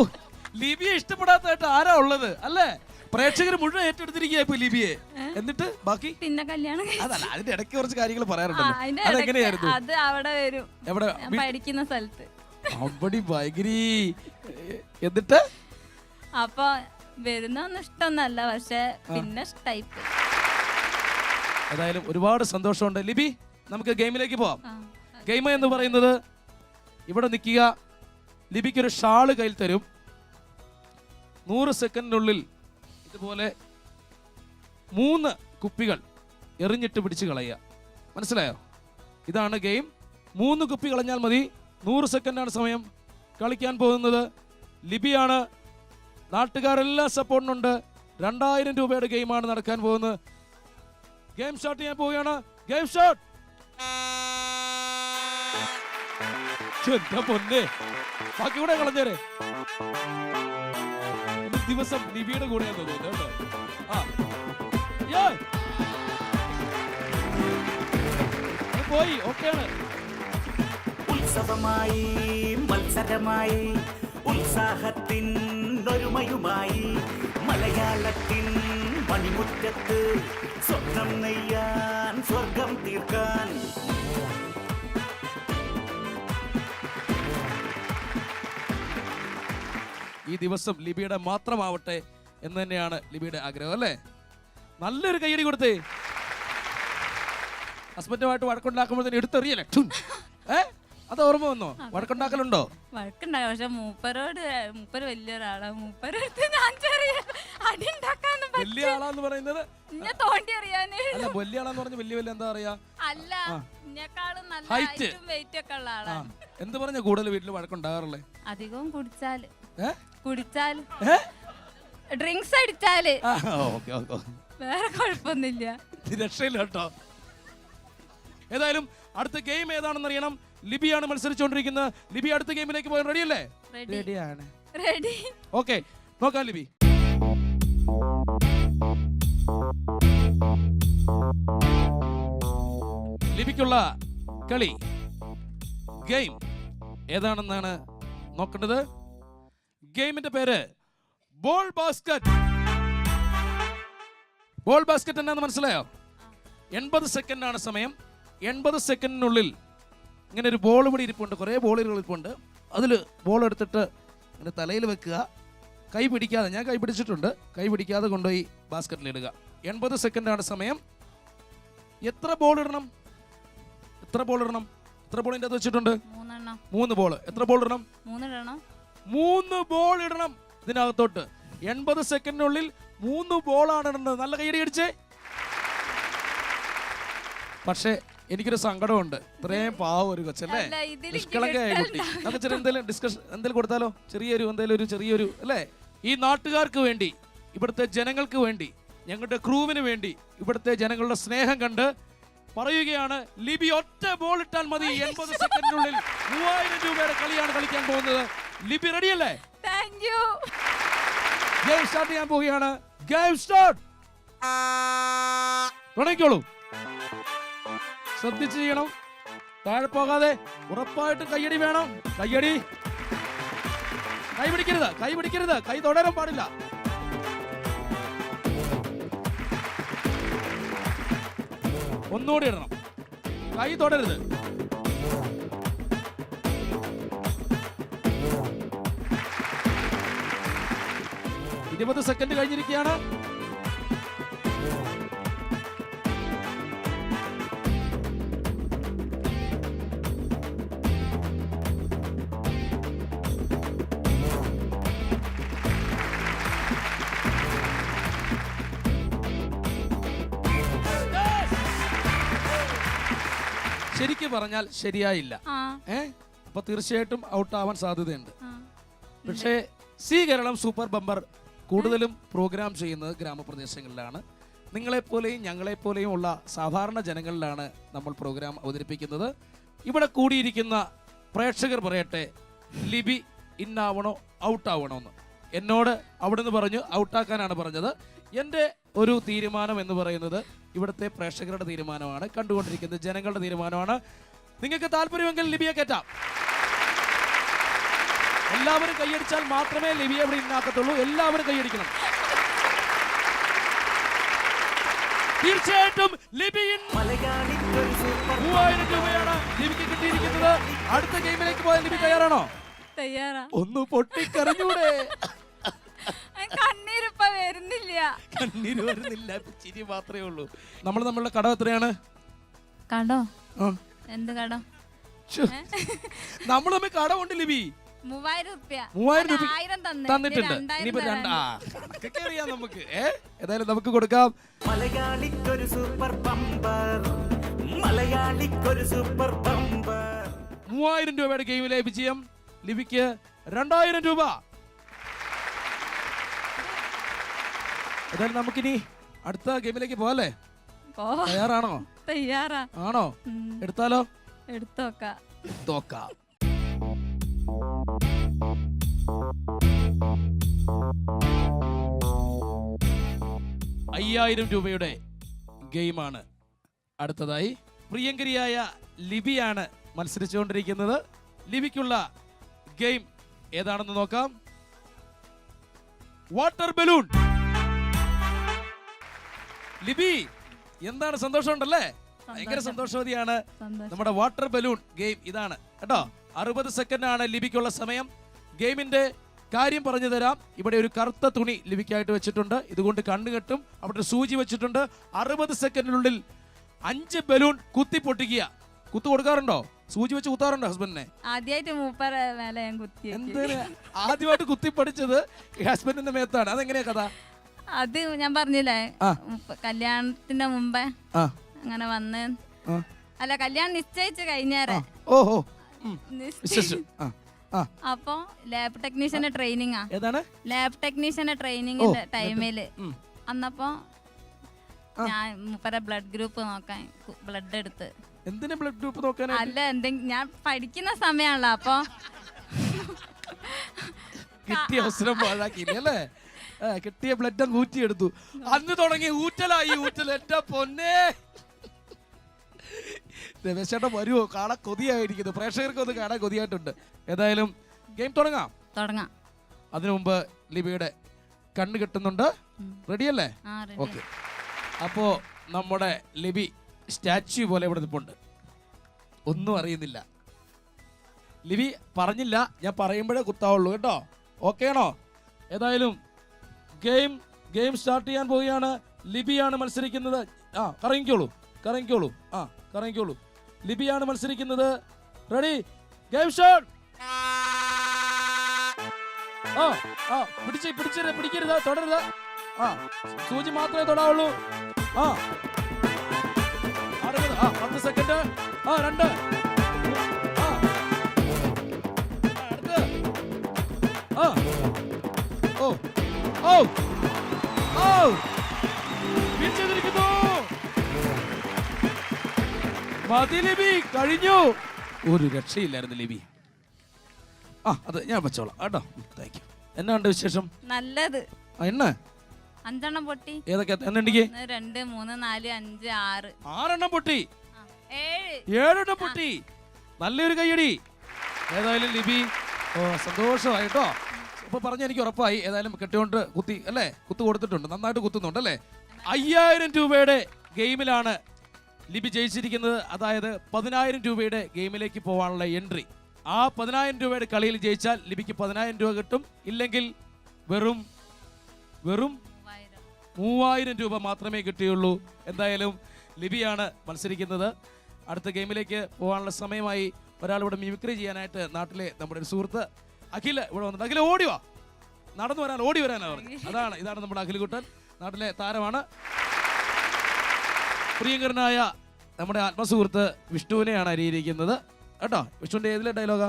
ലിബിയെ ഇഷ്ടപ്പെടാത്തായിട്ട് ആരാ ഉള്ളത് അല്ലേ? പ്രേക്ഷകർ മുഴുവൻ ഏറ്റെടുത്തിരിക്കുക ഇപ്പൊ ലിബിയെ. എന്നിട്ട് ബാക്കി
പിന്നെ കല്യാണം.
അതല്ല, അതിന്റെ ഇടയ്ക്ക് കുറച്ച് കാര്യങ്ങൾ പറയാറുണ്ടല്ലോ. അതെങ്ങനെയായിരുന്നു?
അത് അവിടെ വരും,
എവിടെ?
പഠിക്കുന്ന സ്ഥലത്ത്.
അവിടെ ഭയങ്കരി. എന്നിട്ട്
അപ്പൊ വരുന്നൊന്നും ഇഷ്ടമൊന്നല്ല, പക്ഷെ പിന്നെ ടൈപ്പ്.
ഏതായാലും ഒരുപാട് സന്തോഷമുണ്ട് ലിബി. നമുക്ക് ഗെയിമിലേക്ക് പോവാം. ഗെയിം എന്ന് പറയുന്നത് ഇവിടെ നിൽക്കുക. ലിബിക്ക് ഒരു ഷാള് കയ്യിൽ തരും. 100 സെക്കൻഡിനുള്ളിൽ ഇതുപോലെ 3 കുപ്പികൾ എറിഞ്ഞിട്ട് പിടിച്ച് കളയുക. മനസ്സിലായോ? ഇതാണ് ഗെയിം. 3 കുപ്പി കളഞ്ഞാൽ മതി. 100 സെക്കൻഡാണ് സമയം. കളിക്കാൻ പോകുന്നത് ലിബിയാണ്. നാട്ടുകാരെല്ലാം സപ്പോർട്ടിനുണ്ട്. 2000 രൂപയുടെ ഗെയിമാണ് നടക്കാൻ പോകുന്നത്. ഗെയിം സ്റ്റാർട്ട് ചെയ്യാൻ പോവുകയാണ്. Game start. എന്താ പൊന്നെ, ബാക്കി കൂടെ കളഞ്ഞേരെ. ദിവസം ലിബിയുടെ കൂടെയാണ് തോന്നുന്നത് കേട്ടോ. പോയി. ഓക്കെയാണ്.
ഉത്സവമായി മത്സരമായി ഉത്സാഹത്തിൻ ഒരുമയുമായി മലയാളത്തിൻ മണിമുറ്റത്ത് സ്വപ്നം നെയ്യാൻ സ്വർഗം തീർക്കാൻ
ഈ ദിവസം ലിബിയുടെ മാത്രമാവട്ടെ എന്ന് തന്നെയാണ് ലിബിയുടെ ആഗ്രഹം അല്ലേ? നല്ലൊരു കയ്യടി കൊടുത്തേ. ഹസ്ബൻഡുമായിട്ട് വഴക്കുണ്ടാക്കുമ്പോൾ തന്നെ എടുത്തെറിയല്ലേ? അത് ഓർമ്മ വന്നോ? വഴക്കുണ്ടാക്കലുണ്ടോ?
വഴക്കുണ്ടാകും, പക്ഷെ മൂപ്പര് വലിയൊരാളാ. മൂപ്പരടുത്ത് ഞാൻ ചെറിയ അടി ഉണ്ടാക്കാനും
വലിയ ആളാന്ന് പറയുന്നത്
തോണ്ടി അറിയാനേ.
അല്ല, വലിയ ആളാന്ന് പറഞ്ഞ വലിയ വലിയ എന്താ പറയാ?
അല്ല, എന്നെക്കാളും നല്ല
ഹൈറ്റ്
വെയിറ്റ് ഒക്കെ ഉള്ള ആളാണ്.
എന്ത് പറഞ്ഞ കൂടുതൽ വീട്ടിൽ വഴക്കുണ്ടാകാറുള്ളേ?
അധികവും കുടിച്ചാല് ഡ്രിങ്ക്സ് അടിച്ചാല് വേറെ കുഴപ്പമൊന്നുമില്ല.
രക്ഷയില്ല കേട്ടോ. ഏതായാലും അടുത്ത ഗെയിം ഏതാണെന്ന് അറിയണം. ലിബിയാണ് മത്സരിച്ചുകൊണ്ടിരിക്കുന്നത്. ലിബി അടുത്ത ഗെയിമിലേക്ക് പോകാൻ റെഡിയല്ലേ? റെഡിയാണ്.
റെഡി.
ഓക്കെ, നോക്കാം ലിബി. ലിബിക്കുള്ള കളി ഗെയിം ഏതാണെന്നാണ് നോക്കേണ്ടത്. ഗെയിമിന്റെ പേര് ബോൾ ബാസ്കറ്റ്. ബോൾ ബാസ്കറ്റ് എന്നാന്ന് മനസ്സിലായോ? 80 സെക്കൻഡാണ് സമയം. 80 സെക്കൻഡിനുള്ളിൽ ഇങ്ങനെ ഒരു ബോൾ ഇവിടെ ഇരിപ്പുണ്ട്, കുറേ ബോളുകൾ ഇരിപ്പുണ്ട്. അതിൽ ബോൾ എടുത്തിട്ട് ഇങ്ങനെ തലയിൽ വെക്കുക. കൈ പിടിക്കാതെ, ഞാൻ കൈ പിടിച്ചിട്ടുണ്ട്, കൈ പിടിക്കാതെ കൊണ്ടുപോയി ബാസ്കറ്റിൽ ഇടുക. 80 സെക്കൻഡാണ് സമയം. എത്ര ബോൾ ഇടണം? എത്ര ബോൾ ഇതിൻ്റെ അത് വെച്ചിട്ടുണ്ട്? 3 ബോൾ. എത്ര ബോൾ ഇടണം? 3 ബോൾ ഇടണം ഇതിനകത്തോട്ട്. 80 സെക്കൻഡിനുള്ളിൽ 3 ബോളാണ് ഇടുന്നത്. നല്ല കൈയടി അടിച്ചേ. പക്ഷേ എനിക്കൊരു സങ്കടമുണ്ട്. ഇത്രയും പാവം ഒരു കൊച്ചല്ലേ, നിഷ്കളങ്കയായ കുട്ടി. നമുക്ക് ചെറിയ എന്തെങ്കിലും കൊടുത്താലോ? ചെറിയൊരു അല്ലേ? ഈ നാട്ടുകാർക്ക് വേണ്ടി, ഇവിടുത്തെ ജനങ്ങൾക്ക് വേണ്ടി, ഞങ്ങളുടെ ക്രൂവിന് വേണ്ടി, ഇവിടുത്തെ ജനങ്ങളുടെ സ്നേഹം കണ്ട് പറയുകയാണ്, ലിബി ഒറ്റ ബോൾ ഇട്ടാൽ മതി. 80 സെക്കൻഡിനുള്ളിൽ 3000 രൂപയുടെ കളിയാണ് കളിക്കാൻ പോകുന്നത്. ലിബി റെഡിയല്ലേ? ഗെയിം സ്റ്റാർട്ട് ചെയ്യാൻ പോവുകയാണ്. Game start. തുടങ്ങിക്കോളൂ. ശ്രദ്ധിച്ച് ചെയ്യണം. താഴെ പോകാതെ ഉറപ്പായിട്ട് കയ്യടി വേണം. കയ്യടി. കൈ പിടിക്കരുത്, കൈ പിടിക്കരുത്, കൈ തൊടരാൻ പാടില്ല. ഒന്നുകൂടി ഇടണം, കൈ തൊടരുത്. ഇരുപത് സെക്കൻഡ് കഴിഞ്ഞിരിക്കുകയാണ്. ശരിക്കും പറഞ്ഞാൽ ശരിയായില്ല. അപ്പൊ തീർച്ചയായിട്ടും ഔട്ട് ആവാൻ സാധ്യതയുണ്ട്. പക്ഷേ സി കേരളം സൂപ്പർ ബമ്പർ കൂടുതലും പ്രോഗ്രാം ചെയ്യുന്നത് ഗ്രാമപ്രദേശങ്ങളിലാണ്. നിങ്ങളെപ്പോലെയും ഞങ്ങളെപ്പോലെയും ഉള്ള സാധാരണ ജനങ്ങളിലാണ് നമ്മൾ പ്രോഗ്രാം അവതരിപ്പിക്കുന്നത്. ഇവിടെ കൂടിയിരിക്കുന്ന പ്രേക്ഷകർ പറയട്ടെ, ലിബി ഇന്നാവണോ ഔട്ടാവണോ എന്ന്. എന്നോട് അവിടുന്ന് പറഞ്ഞു ഔട്ടാക്കാനാണ് പറഞ്ഞത്. എൻ്റെ ഒരു തീരുമാനം എന്ന് പറയുന്നത് ഇവിടുത്തെ പ്രേക്ഷകരുടെ തീരുമാനമാണ്, കണ്ടുകൊണ്ടിരിക്കുന്നത് ജനങ്ങളുടെ തീരുമാനമാണ്. നിങ്ങൾക്ക് താല്പര്യമെങ്കിൽ ലിബിയെ കയറ്റാം. എല്ലാവരും കൈയടിച്ചാൽ മാത്രമേ ലിബിയെ ഇവിടെ ഇന്നാക്കത്തുള്ളൂ. എല്ലാവരും കൈയടിക്കണം. തീർച്ചയായിട്ടും ലിബിയിൻ 3000 രൂപയാണ് ലിബിക്ക് കിട്ടിയിരിക്കുന്നത്. അടുത്ത ഗെയിമിലേക്ക് പോയാൽ ലിബി തയ്യാറാണോ?
തയ്യാറാ.
ഒന്ന് പൊട്ടിക്കറിഞ്ഞൂടെ?
കണ്ണീരിപ്പ വരുന്നില്ല.
കണ്ണീര് വരുന്നില്ല, ചിരി മാത്രമേ ഉള്ളൂ. നമ്മളുടെ കടം എത്രയാണ്?
കടോ? എന്ത് കടം?
നമ്മൾ തമ്മിൽ കടമുണ്ട് ലിബി.
3000 രൂപ
തന്നിട്ടുണ്ട്. ഇനിയിപ്പോ കണക്കൊക്കെ അറിയാം നമുക്ക്. ഏതായാലും നമുക്ക് കൊടുക്കാം.
മലയാളിക്കൊരു സൂപ്പർ ബമ്പർ, മലയാളിക്കൊരു സൂപ്പർ ബമ്പർ.
3000 രൂപയുടെ ഗെയിമിലെ വിജയം ലിബിക്ക് 2000 രൂപ. ഏതായാലും നമുക്കിനി അടുത്ത ഗെയിമിലേക്ക് പോകല്ലേ? തയ്യാറാണോ?
തയ്യാറാ.
ആണോ? എടുത്താലോ?
എടുത്തോക്കാം.
5000 രൂപയുടെ ഗെയിമാണ് അടുത്തതായി. പ്രിയങ്കരിയായ ലിബിയാണ് മത്സരിച്ചുകൊണ്ടിരിക്കുന്നത്. ലിബിക്കുള്ള ഗെയിം ഏതാണെന്ന് നോക്കാം. Water balloon. ലിബി എന്താണ്, സന്തോഷമുണ്ടല്ലേ? ഭയങ്കര സന്തോഷവതിയാണ്. നമ്മുടെ വാട്ടർ ബലൂൺ ഗെയിം ഇതാണ് കേട്ടോ. 60 സെക്കൻഡ് ആണ് ലിബിക്കുള്ള സമയം. ഗെയിമിന്റെ കാര്യം പറഞ്ഞു തരാം. ഇവിടെ ഒരു കറുത്ത തുണി ലിബിക്കായിട്ട് വെച്ചിട്ടുണ്ട്. ഇതുകൊണ്ട് കണ്ണു കെട്ടും. അവിടെ ഒരു സൂചി വെച്ചിട്ടുണ്ട്. 60 സെക്കൻഡിനുള്ളിൽ 5 ബലൂൺ കുത്തി പൊട്ടിക്കുക. കുത്തു കൊടുക്കാറുണ്ടോ? സൂചി വെച്ച് കുത്താറുണ്ടോ ഹസ്ബൻഡിനെ? ആദ്യമായിട്ട് കുത്തി പഠിച്ചത് ഹസ്ബൻഡിന്റെ മേത്താണ്. അതെങ്ങനെയാ കഥ?
അത് ഞാൻ പറഞ്ഞില്ലേ, കല്യാണത്തിന്റെ മുമ്പേ അങ്ങനെ വന്ന്, അല്ല കല്യാണം നിശ്ചയിച്ച് കഴിഞ്ഞേരെ.
ഓഹോ.
അപ്പൊ ലാബ് ടെക്നീഷ്യന്റെ ട്രെയിനിങ്.
ഏതാണ്?
ലാബ് ടെക്നീഷ്യന്റെ ട്രെയിനിങ്ങിന്റെ ടൈമില് അന്നപ്പോ ഞാൻ മൂപ്പരെ ബ്ലഡ് ഗ്രൂപ്പ് നോക്കാൻ ബ്ലഡ് എടുത്ത്.
എന്തിനാ ബ്ലഡ് ഗ്രൂപ്പ് നോക്കാൻ?
അല്ല, എന്തെങ്കിലും ഞാൻ പഠിക്കുന്ന സമയമാണല്ലോ. അപ്പൊ
കിട്ടിയ അവസരം പാഴാക്കിയില്ലേ അല്ലേ? കിട്ടിയ ബ്ലഡ് ഊറ്റിയെടുത്തു. അന്ന് തുടങ്ങി ഊറ്റലായി ഊറ്റൽ. എന്റെ പൊന്നേ, രമേശേട്ടൻ വരുമോ? കാണാൻ കൊതിയായിരിക്കുന്നു. പ്രേക്ഷകർക്കൊന്ന് കാണാൻ കൊതിയായിട്ടുണ്ട്. ഏതായാലും ഗെയിം തുടങ്ങാം. അതിനു മുമ്പ് ലിബിയുടെ കണ്ണ് കെട്ടുന്നുണ്ട്. റെഡിയല്ലേ? ഓക്കെ. അപ്പോ നമ്മുടെ ലിബി സ്റ്റാച്യു പോലെ ഇവിടെ നിൽപ്പുണ്ട്. ഒന്നും അറിയുന്നില്ല. ലിബി പറഞ്ഞില്ല, ഞാൻ പറയുമ്പോഴേ കുത്താവുള്ളൂ കേട്ടോ. ഓക്കെ ആണോ? ഏതായാലും ഗെയിം സ്റ്റാർട്ട് ചെയ്യാൻ പോവുകയാണ്. ലിബിയാണ് മത്സരിക്കുന്നത്. കറങ്ങിക്കോളൂ. കറങ്ങിക്കോളൂ. ലിബിയാണ് മത്സരിക്കുന്നത്. Ready, game start. പിടിക്കരുത്, തൊടരുത്. സൂചി മാത്രമേ തൊടാവുള്ളൂ. 10 സെക്കൻഡ്. 2. അടുത്ത്. പിടിച്ചിരിക്കുന്നു. മതി ലിബി, കഴിഞ്ഞു. ഒരു രക്ഷയില്ലായിരുന്നു ലിബി. അത് ഞാൻ വെച്ചോളാം കേട്ടോ. Thank you. എന്നാണ്ട് വിശേഷം?
നല്ലത്.
എണ്ണ
5 എണ്ണം പൊട്ടി.
ഏതൊക്കെ എണ്ണിക്ക്?
1 2 3 4 5 6.
6 എണ്ണം പൊട്ടി. 7 പൊട്ടി. നല്ലൊരു കയ്യടി. ഏതായാലും ലിബി സന്തോഷമായിട്ടോ. ഇപ്പൊ പറഞ്ഞ എനിക്ക് ഉറപ്പായി. ഏതായാലും കെട്ടുകൊണ്ട് കുത്തി അല്ലേ, കുത്തു കൊടുത്തിട്ടുണ്ട്, നന്നായിട്ട് കുത്തുന്നുണ്ട് അല്ലേ. 5000 രൂപയുടെ ഗെയിമിലാണ് ലിബി ജയിച്ചിരിക്കുന്നത്. അതായത് 10000 രൂപയുടെ ഗെയിമിലേക്ക് പോകാനുള്ള എൻട്രി. ആ 10000 രൂപയുടെ കളിയിൽ ജയിച്ചാൽ ലിബിക്ക് 10000 രൂപ കിട്ടും. ഇല്ലെങ്കിൽ വെറും 3000 രൂപ മാത്രമേ കിട്ടിയുള്ളൂ. എന്തായാലും ലിബിയാണ് മത്സരിക്കുന്നത്. അടുത്ത ഗെയിമിലേക്ക് പോകാനുള്ള സമയമായി. ഒരാൾ ഇവിടെ മിമിക്രി ചെയ്യാനായിട്ട് നാട്ടിലെ നമ്മുടെ ഒരു സുഹൃത്ത് അഖിൽ ഇവിടെ വന്നിട്ട്. അഖിൽ ഓടിവാ, നടന്നു വരാൻ ഓടി വരാനാണ് പറഞ്ഞത്. ഇതാണ് നമ്മുടെ അഖിൽ കുട്ടൻ, നാട്ടിലെ താരമാണ്. പ്രിയങ്കരനായ നമ്മുടെ ആത്മസുഹൃത്ത് വിഷ്ണുവിനെയാണ് അരിയിരിക്കുന്നത് കേട്ടോ. വിഷ്ണുവിന്റെ ഏതിലെ ഡയലോഗാ?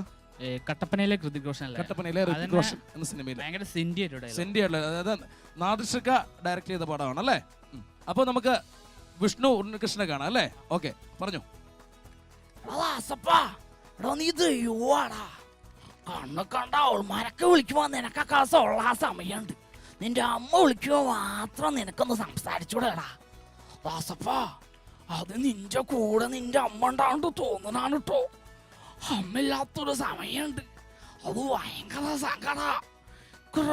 കട്ടപ്പനയിലെ ഹൃതിക് റോഷൻ അല്ലേ?
കട്ടപ്പനയിലെ ഹൃതിക് റോഷൻ എന്ന സിനിമയിൽ
ഭയങ്കര സെന്റിയായിട്ട്
സെന്റിയായിട്ടുള്ള, അതായത് നാദിർഷക്ക ഡയറക്ട് ചെയ്ത പടമാണ് അല്ലേ. അപ്പോൾ നമുക്ക് വിഷ്ണു ഉണ്ണികൃഷ്ണനെ കാണാം അല്ലേ. ഓക്കെ, പറഞ്ഞു.
നീ ദൈവമാടാ, കണ്ണ് കണ്ട അവൾമാരൊക്കെ വിളിക്കുമ്പോ നിനക്കൊക്കെ ഉള്ള ആ സമയമുണ്ട്. നിന്റെ അമ്മ വിളിക്കുമ്പോ മാത്രം നിനക്കൊന്ന് സംസാരിച്ചൂടെടാ ദാസപ്പാ. അത് നിന്റെ കൂടെ നിന്റെ അമ്മ ഉണ്ടാണ്ട് തോന്നുന്നാണ് കേട്ടോ. അമ്മയില്ലാത്തൊരു സമയമുണ്ട്, അത് ഭയങ്കര സങ്കട.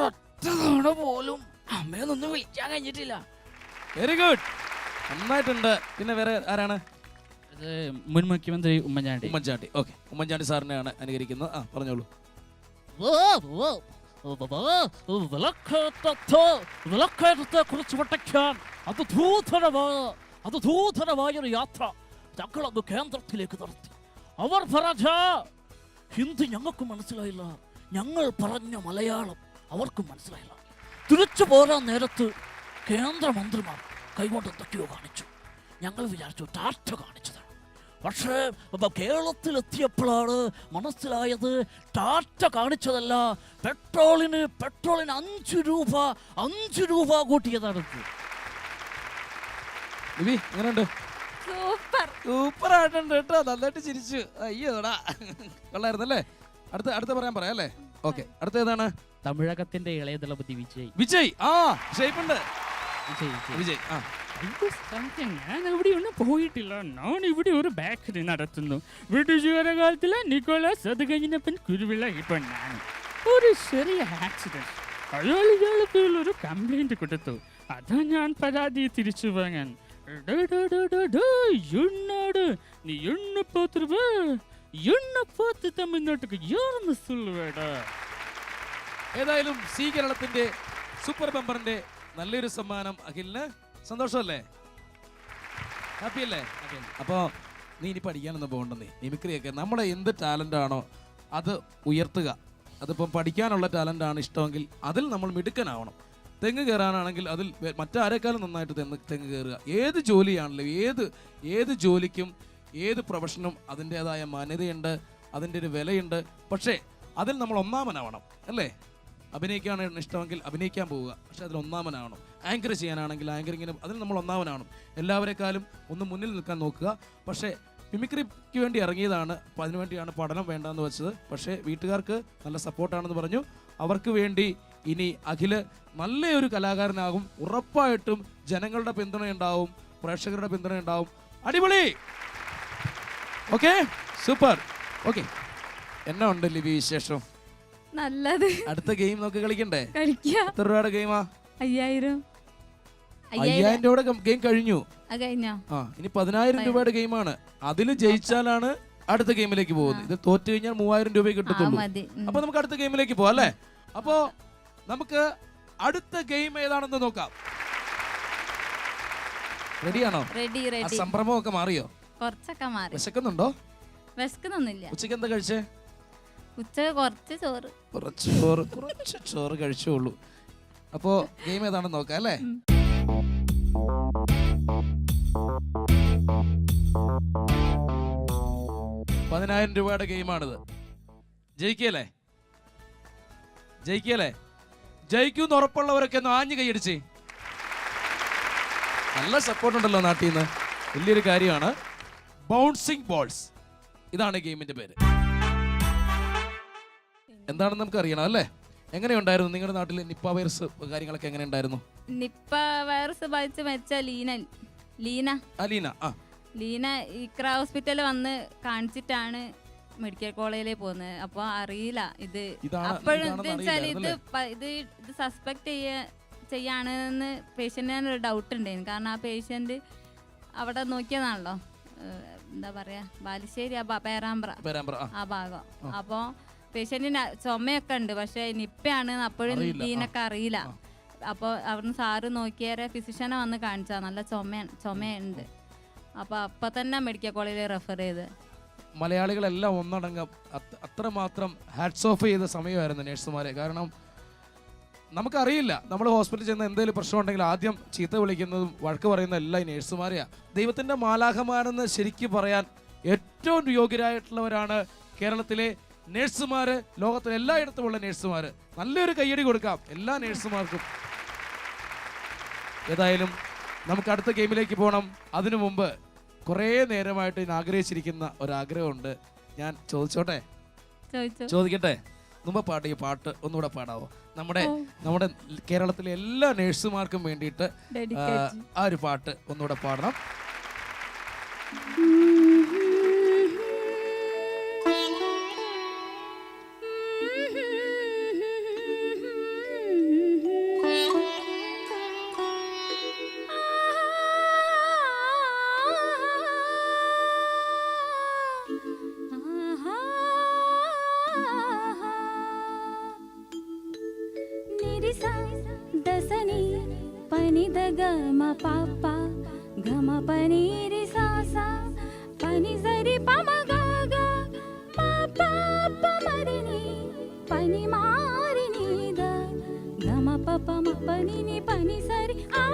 ഒറ്റ തവണ പോലും അമ്മയൊന്നും വിളിക്കാൻ കഴിഞ്ഞിട്ടില്ല.
വെരി ഗുഡ്, നന്നായിട്ടുണ്ട്. പിന്നെ വേറെ ആരാണ്?
മുൻ മുഖ്യമന്ത്രി ഉമ്മൻചാണ്ടി.
ഉമ്മൻചാണ്ടി. ഓക്കെ, ഉമ്മൻചാണ്ടി സാറിനെയാണ് അനുകരിക്കുന്നത്. ആ, പറഞ്ഞോളൂ.
വിലക്കയറ്റത്തെ കുറിച്ച് പഠിക്കാൻ അതിദൂതരമായൊരു യാത്ര ഞങ്ങളത് കേന്ദ്രത്തിലേക്ക് നടത്തി. അവർ പറഞ്ഞ ഹിന്ദി ഞങ്ങൾക്ക് മനസ്സിലായില്ല, ഞങ്ങൾ പറഞ്ഞ മലയാളം അവർക്കും മനസ്സിലായില്ല. തിരിച്ചു പോരാൻ നേരത്ത് കേന്ദ്രമന്ത്രിമാർ കൈകൊണ്ട് എന്തൊക്കെയോ കാണിച്ചു. ഞങ്ങൾ വിചാരിച്ചു ടാറ്റ കാണിച്ചതാണ്. പക്ഷേ കേരളത്തിലെത്തിയപ്പോഴാണ് മനസ്സിലായത് ടാറ്റ കാണിച്ചതല്ല, പെട്രോളിന് 5 രൂപ കൂട്ടിയതാണ്.
എങ്ങനെയുണ്ട്? സൂപ്പർ ആയിട്ടുണ്ട് കേട്ടോ, നന്നായിട്ട് ചിരിച്ചു. അയ്യോടാ, കൊള്ളായിരുന്നല്ലേ. അടുത്ത പറയാം അല്ലേ. ഓക്കെ, അടുത്ത ഏതാണ്?
തമിഴകത്തിന്റെ ഇളയ ദളപതി
വിജയ്. ആ, ഷേപ്പുണ്ട്. വിജയ്. ആ,
ഞാൻ എവിടെയൊന്നും പോയിട്ടില്ല. ഞാൻ ഇവിടെ ഒരു ബേക്കറി നടത്തുന്നു. ബ്രിട്ടീഷുകാര കാലത്തിലെ നിക്കോളാസ്, അത് കഴിഞ്ഞപ്പൻ കുരുവിള, ഇപ്പൊ ഞാൻ. ഒരു ചെറിയ ആക്സിഡന്റ്, അയാളുടെ ഒരു കംപ്ലൈന്റ് കൊടുത്തു. അതാ ഞാൻ പരാതി തിരിച്ചു വാങ്ങാൻ. என்னோடு நீ என்ன பார்த்துருவ, என்ன பார்த்து തമിഴ്നാട്ടുക്ക് யாருன்னு சொல்லுவேടാ.
ഏതായാലും സി കേരളത്തിന്റെ സൂപ്പർ ബമ്പറിന്റെ നല്ലൊരു സമ്മാനം അഖിലിന്. സന്തോഷമല്ലേ? ഹാപ്പി അല്ലേ? അപ്പോ നീ ഇനി പഠിക്കാനൊന്നും പോകണ്ടെന്നേ. മിമിക്രിയൊക്കെ നമ്മുടെ എന്ത് ടാലന്റ് ആണോ അത് ഉയർത്തുക. അതിപ്പം പഠിക്കാനുള്ള ടാലന്റ് ആണ് ഇഷ്ടമെങ്കിൽ അതിൽ നമ്മൾ മിടുക്കനാവണം. തെങ്ങ് കയറാനാണെങ്കിൽ അതിൽ മറ്റാരേക്കാളും നന്നായിട്ട് തെങ്ങ് കയറുക. ഏത് ജോലിയാണെങ്കിലും ഏത് ജോലിക്കും ഏത് പ്രൊഫഷനും അതിൻ്റെതായ മാന്യതയുണ്ട്, അതിൻ്റെ ഒരു വിലയുണ്ട്. പക്ഷേ അതിൽ നമ്മൾ ഒന്നാമനാവണം അല്ലേ. അഭിനയിക്കാണ് ഇഷ്ടമെങ്കിൽ അഭിനയിക്കാൻ പോവുക, പക്ഷേ അതിൽ ഒന്നാമനാവണം. ആങ്കർ ചെയ്യാനാണെങ്കിൽ ആങ്കറിങ്ങിനും അതിൽ നമ്മൾ ഒന്നാമനാവണം. എല്ലാവരെക്കാളും ഒന്ന് മുന്നിൽ നിൽക്കാൻ നോക്കുക. പക്ഷേ മിമിക്രിക്ക് വേണ്ടി ഇറങ്ങിയതാണ്, അപ്പോൾ അതിനുവേണ്ടിയാണ് പഠനം വേണ്ടെന്ന് വെച്ചത്. പക്ഷേ വീട്ടുകാർക്ക് നല്ല സപ്പോർട്ടാണെന്ന് പറഞ്ഞു. അവർക്ക് വേണ്ടി ഇനി അഖില് നല്ലൊരു കലാകാരനാകും. ഉറപ്പായിട്ടും ജനങ്ങളുടെ പിന്തുണയുണ്ടാവും, പ്രേക്ഷകരുടെ പിന്തുണയുണ്ടാവും. അടിപൊളി. Okay, super. ഓക്കെ, എന്നാ ഉണ്ട് ലിബി വിശേഷം?
നല്ലത്.
അടുത്ത ഗെയിം നമുക്ക് കളിക്കണ്ടേ?
കളിക്കാം.
എത്ര രൂപയുടെ ഗെയിമാ?
5000
രൂപയുടെ ഗെയിം കഴിഞ്ഞു.
കഴിഞ്ഞോ?
ആ, ഇനി 10000 രൂപയുടെ ഗെയിമാണ്. അതിൽ ജയിച്ചാലാണ് അടുത്ത ഗെയിമിലേക്ക് പോകുന്നത്. ഇത് തോറ്റു കഴിഞ്ഞാൽ 3000 രൂപ കിട്ടത്തുള്ളൂ. അപ്പൊ നമുക്ക് അടുത്ത ഗെയിമിലേക്ക് പോവാം അല്ലേ. അപ്പോ നമുക്ക് അടുത്ത ഗെയിം ഏതാണെന്ന് നോക്കാം. റെഡിയാണോ?
റെഡി.
സംഭ്രമമൊക്കെ മാറിയോ?
കുറച്ചൊക്കെ മാറി.
വിശക്കുന്നുണ്ടോ?
വിശക്കുന്നൊന്നുമില്ല.
ഉച്ചക്ക് എന്താ കഴിച്ചേ?
ഉച്ചക്ക് കുറച്ച്
ചോറ് കഴിച്ചോളൂ. അപ്പോ ഗെയിം ഏതാണെന്ന് നോക്കാം അല്ലേ. $10,000 രൂപയുടെ ഗെയിമാണിത്. ജയിക്കല്ലേ? ജയിക്കൂന്ന് ഉറപ്പുള്ളവരൊക്കെ ഒന്ന് ആഞ്ഞു കൈയടിച്ച്. നല്ല സപ്പോർട്ട് ഉണ്ടല്ലോ നാട്ടിൽ നിന്ന്, വലിയൊരു കാര്യമാണ്. ബൗൺസിംഗ് ബോൾസ്, ഇതാണ് ഗെയിമിന്റെ പേര്. എന്താണെന്ന് നമുക്ക് അറിയണം അല്ലേ. എങ്ങനെയുണ്ടായിരുന്നു നിങ്ങളുടെ നാട്ടിൽ നിപ്പ വൈറസ് കാര്യങ്ങളൊക്കെ? എങ്ങനെ ഉണ്ടായിരുന്നു?
നിപ്പ വൈറസ് ബാധിച്ച് മരിച്ച ലീന.
അലീന. ആ,
ലീന ഇക്ര ഹോസ്പിറ്റലിൽ വന്ന് കാണിച്ചിട്ടാണ് മെഡിക്കൽ കോളേജിലേക്ക് പോകുന്നത്. അപ്പോൾ അറിയില്ല ഇത് അപ്പോഴും ഇത് വെച്ചാൽ ഇത് സസ്പെക്ട് ചെയ്യാണെന്ന് പേഷ്യൻറ്റിന് ഒരു ഡൗട്ട് ഉണ്ടായിരുന്നു. കാരണം ആ പേഷ്യൻ്റ് അവിടെ നോക്കിയതാണല്ലോ, എന്താ പറയാ, ബാലുശ്ശേരി പേരാമ്പ്ര ആ ഭാഗം. അപ്പോൾ പേഷ്യൻറ്റിന് ചുമയൊക്കെ ഉണ്ട്, പക്ഷെ നിപ്പയാണ് അപ്പോഴും ലീനൊക്കെ അറിയില്ല. അപ്പോൾ അവിടുന്ന് സാറ് നോക്കിയാരെ ഫിസിഷ്യനെ വന്ന് കാണിച്ചാൽ നല്ല ചുമയുണ്ട്. അപ്പോൾ അപ്പം തന്നെ മെഡിക്കൽ കോളേജിൽ റെഫർ ചെയ്ത്.
മലയാളികളെല്ലാം ഒന്നടങ്കം അത്രമാത്രം ഹാറ്റ്സ് ഓഫ് ചെയ്ത സമയമായിരുന്നു നേഴ്സുമാരെ. കാരണം നമുക്കറിയില്ല, നമ്മൾ ഹോസ്പിറ്റലിൽ ചെന്ന് എന്തെങ്കിലും പ്രശ്നം ഉണ്ടെങ്കിൽ ആദ്യം ചീത്ത വിളിക്കുന്നതും വഴക്ക് പറയുന്ന എല്ലാം ഈ നേഴ്സുമാരെയാണ്. ദൈവത്തിൻ്റെ മാലാഖമാരെന്ന് ശരിക്കും പറയാൻ ഏറ്റവും യോഗ്യരായിട്ടുള്ളവരാണ് കേരളത്തിലെ നേഴ്സുമാർ, ലോകത്തിലെ എല്ലായിടത്തുമുള്ള നേഴ്സുമാർ. നല്ലൊരു കയ്യടി കൊടുക്കാം എല്ലാ നേഴ്സുമാർക്കും. ഏതായാലും നമുക്ക് അടുത്ത ഗെയിമിലേക്ക് പോകണം. അതിനു മുമ്പ് കുറേ നേരമായിട്ട് ഞാൻ ആഗ്രഹിച്ചിരിക്കുന്ന ഒരാഗ്രഹമുണ്ട്. ഞാൻ ചോദിക്കട്ടെ? മുമ്പ് പാടിയ പാട്ട് ഒന്നുകൂടെ പാടാവോ? നമ്മുടെ കേരളത്തിലെ എല്ലാ നേഴ്സുമാർക്കും വേണ്ടിയിട്ട് ആ ഒരു പാട്ട് ഒന്നുകൂടെ പാടണം.
దసని పని దగమ పాప గమ పని రి సాసా పని సరి పమ గగ పాప పమరిని పని మారిని ద గమ పప మ పని ని పని సరి ఆ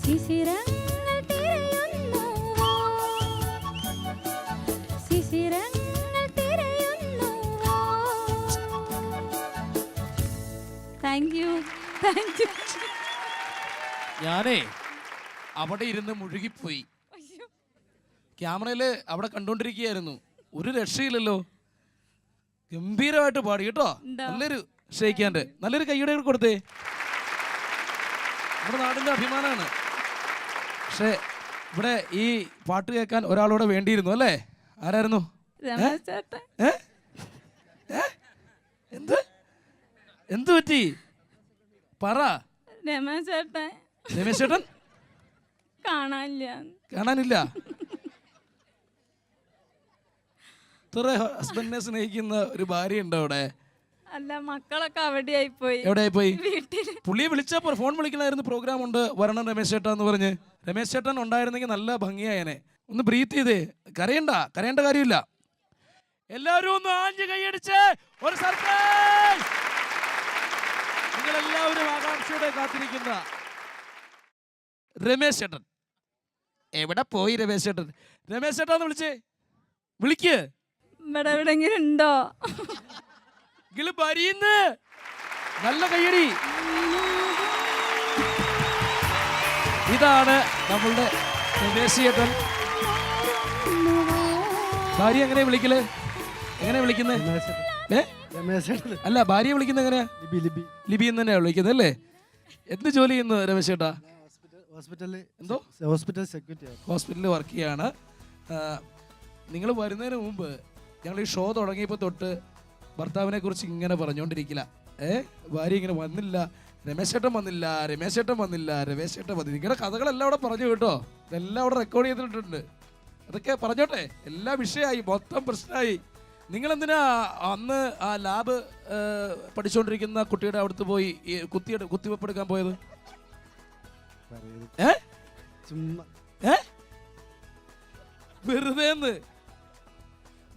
ശിശിരങ്ങൾ തിരയുന്നുവോ ശിശിരങ്ങൾ തിരയുന്നുവോ താങ്ക് യു
ഞാനേ അവിടെ ഇരുന്ന് മുഴുകിപ്പോയി. ക്യാമറയില് അവിടെ കണ്ടോണ്ടിരിക്കുകയായിരുന്നു. ഒരു രക്ഷയില്ലല്ലോ. ഗംഭീരമായിട്ട് പാടി കേട്ടോ. നല്ലൊരു ഷെയ്ക്കാൻ്റെ നല്ലൊരു കൈയുടെ കൊടുത്തേ. നമ്മുടെ നാടിന്റെ അഭിമാനമാണ്. പക്ഷെ ഇവിടെ ഈ പാട്ട് കേൾക്കാൻ ഒരാളോടെ വേണ്ടിയിരുന്നു അല്ലേ? ആരായിരുന്നു? എന്ത് എന്ത് പറ്റി പറ. രമേശ് ചേട്ടൻ കാണാനില്ല. ഇത്ര ഹസ്ബൻഡിനെ സ്നേഹിക്കുന്ന ഒരു ഭാര്യ ഉണ്ടോ അവിടെ?
അല്ല, മക്കളൊക്കെ അവിടെയായി പോയി.
എവിടെയായി പോയി? പുള്ളിയെ വിളിച്ചാ ഫോൺ വിളിക്കണമായിരുന്നു. പ്രോഗ്രാം ഉണ്ട്, വരണം രമേശ് ചേട്ടാ എന്ന് പറഞ്ഞ്. രമേശ് ചേട്ടൻ ഉണ്ടായിരുന്നെങ്കിൽ നല്ല ഭംഗിയായനെ. ഒന്ന് ബ്രീത്ത് ചെയ്തേ. കരയേണ്ട കാര്യമില്ല. എല്ലാവരും ഒന്ന് ആഞ്ഞ് കൈയടിച്ച് ഒരു സർപ്രൈസ്. നിങ്ങളെല്ലാവരും ആകാംക്ഷയോടെ കാത്തിരിക്കുന്ന രമേശ് ചേട്ടൻ എവിടെ പോയി? രമേശ് ചേട്ടാന്ന് വിളിക്ക്.
ഇവിടെ എവിടെങ്കിലും ഉണ്ടോ?
നല്ല കയ്യടി. ഇതാണ് നമ്മളുടെ രമേശ് ചേട്ടൻ. ഭാര്യ എങ്ങനെയാ വിളിക്കല്? എങ്ങനെയാ വിളിക്കുന്നത്? അല്ല, ഭാര്യ വിളിക്കുന്നത് എങ്ങനെയാ? ലിബി എന്ന് തന്നെയാ വിളിക്കുന്നത് അല്ലേ? എന്ത് ജോലി ചെയ്യുന്നു രമേശ് ചേട്ടാ? ഹോസ്പിറ്റലിൽ വർക്ക് ചെയ്യാണ്. നിങ്ങൾ വരുന്നതിന് മുമ്പ് ഞങ്ങൾ ഈ ഷോ തുടങ്ങിയപ്പോൾ തൊട്ട് ഭർത്താവിനെ കുറിച്ച് ഇങ്ങനെ പറഞ്ഞുകൊണ്ടിരിക്കില്ല. ഭാര്യ ഇങ്ങനെ വന്നില്ല, രമേശ് ചേട്ടൻ വന്നില്ല. നിങ്ങളുടെ കഥകളെല്ലാം അവിടെ പറഞ്ഞു കേട്ടോ. ഇതെല്ലാം അവിടെ റെക്കോർഡ് ചെയ്തിട്ടുണ്ട്. അതൊക്കെ പറഞ്ഞോട്ടെ. എല്ലാ വിഷയമായി, മൊത്തം പ്രശ്നമായി. നിങ്ങളെന്തിനാ അന്ന് ആ ലാബ് പഠിച്ചുകൊണ്ടിരിക്കുന്ന കുട്ടിയുടെ അടുത്ത് പോയി കുത്തിവെപ്പ് എടുക്കാൻ പോയത്? വെറുതെ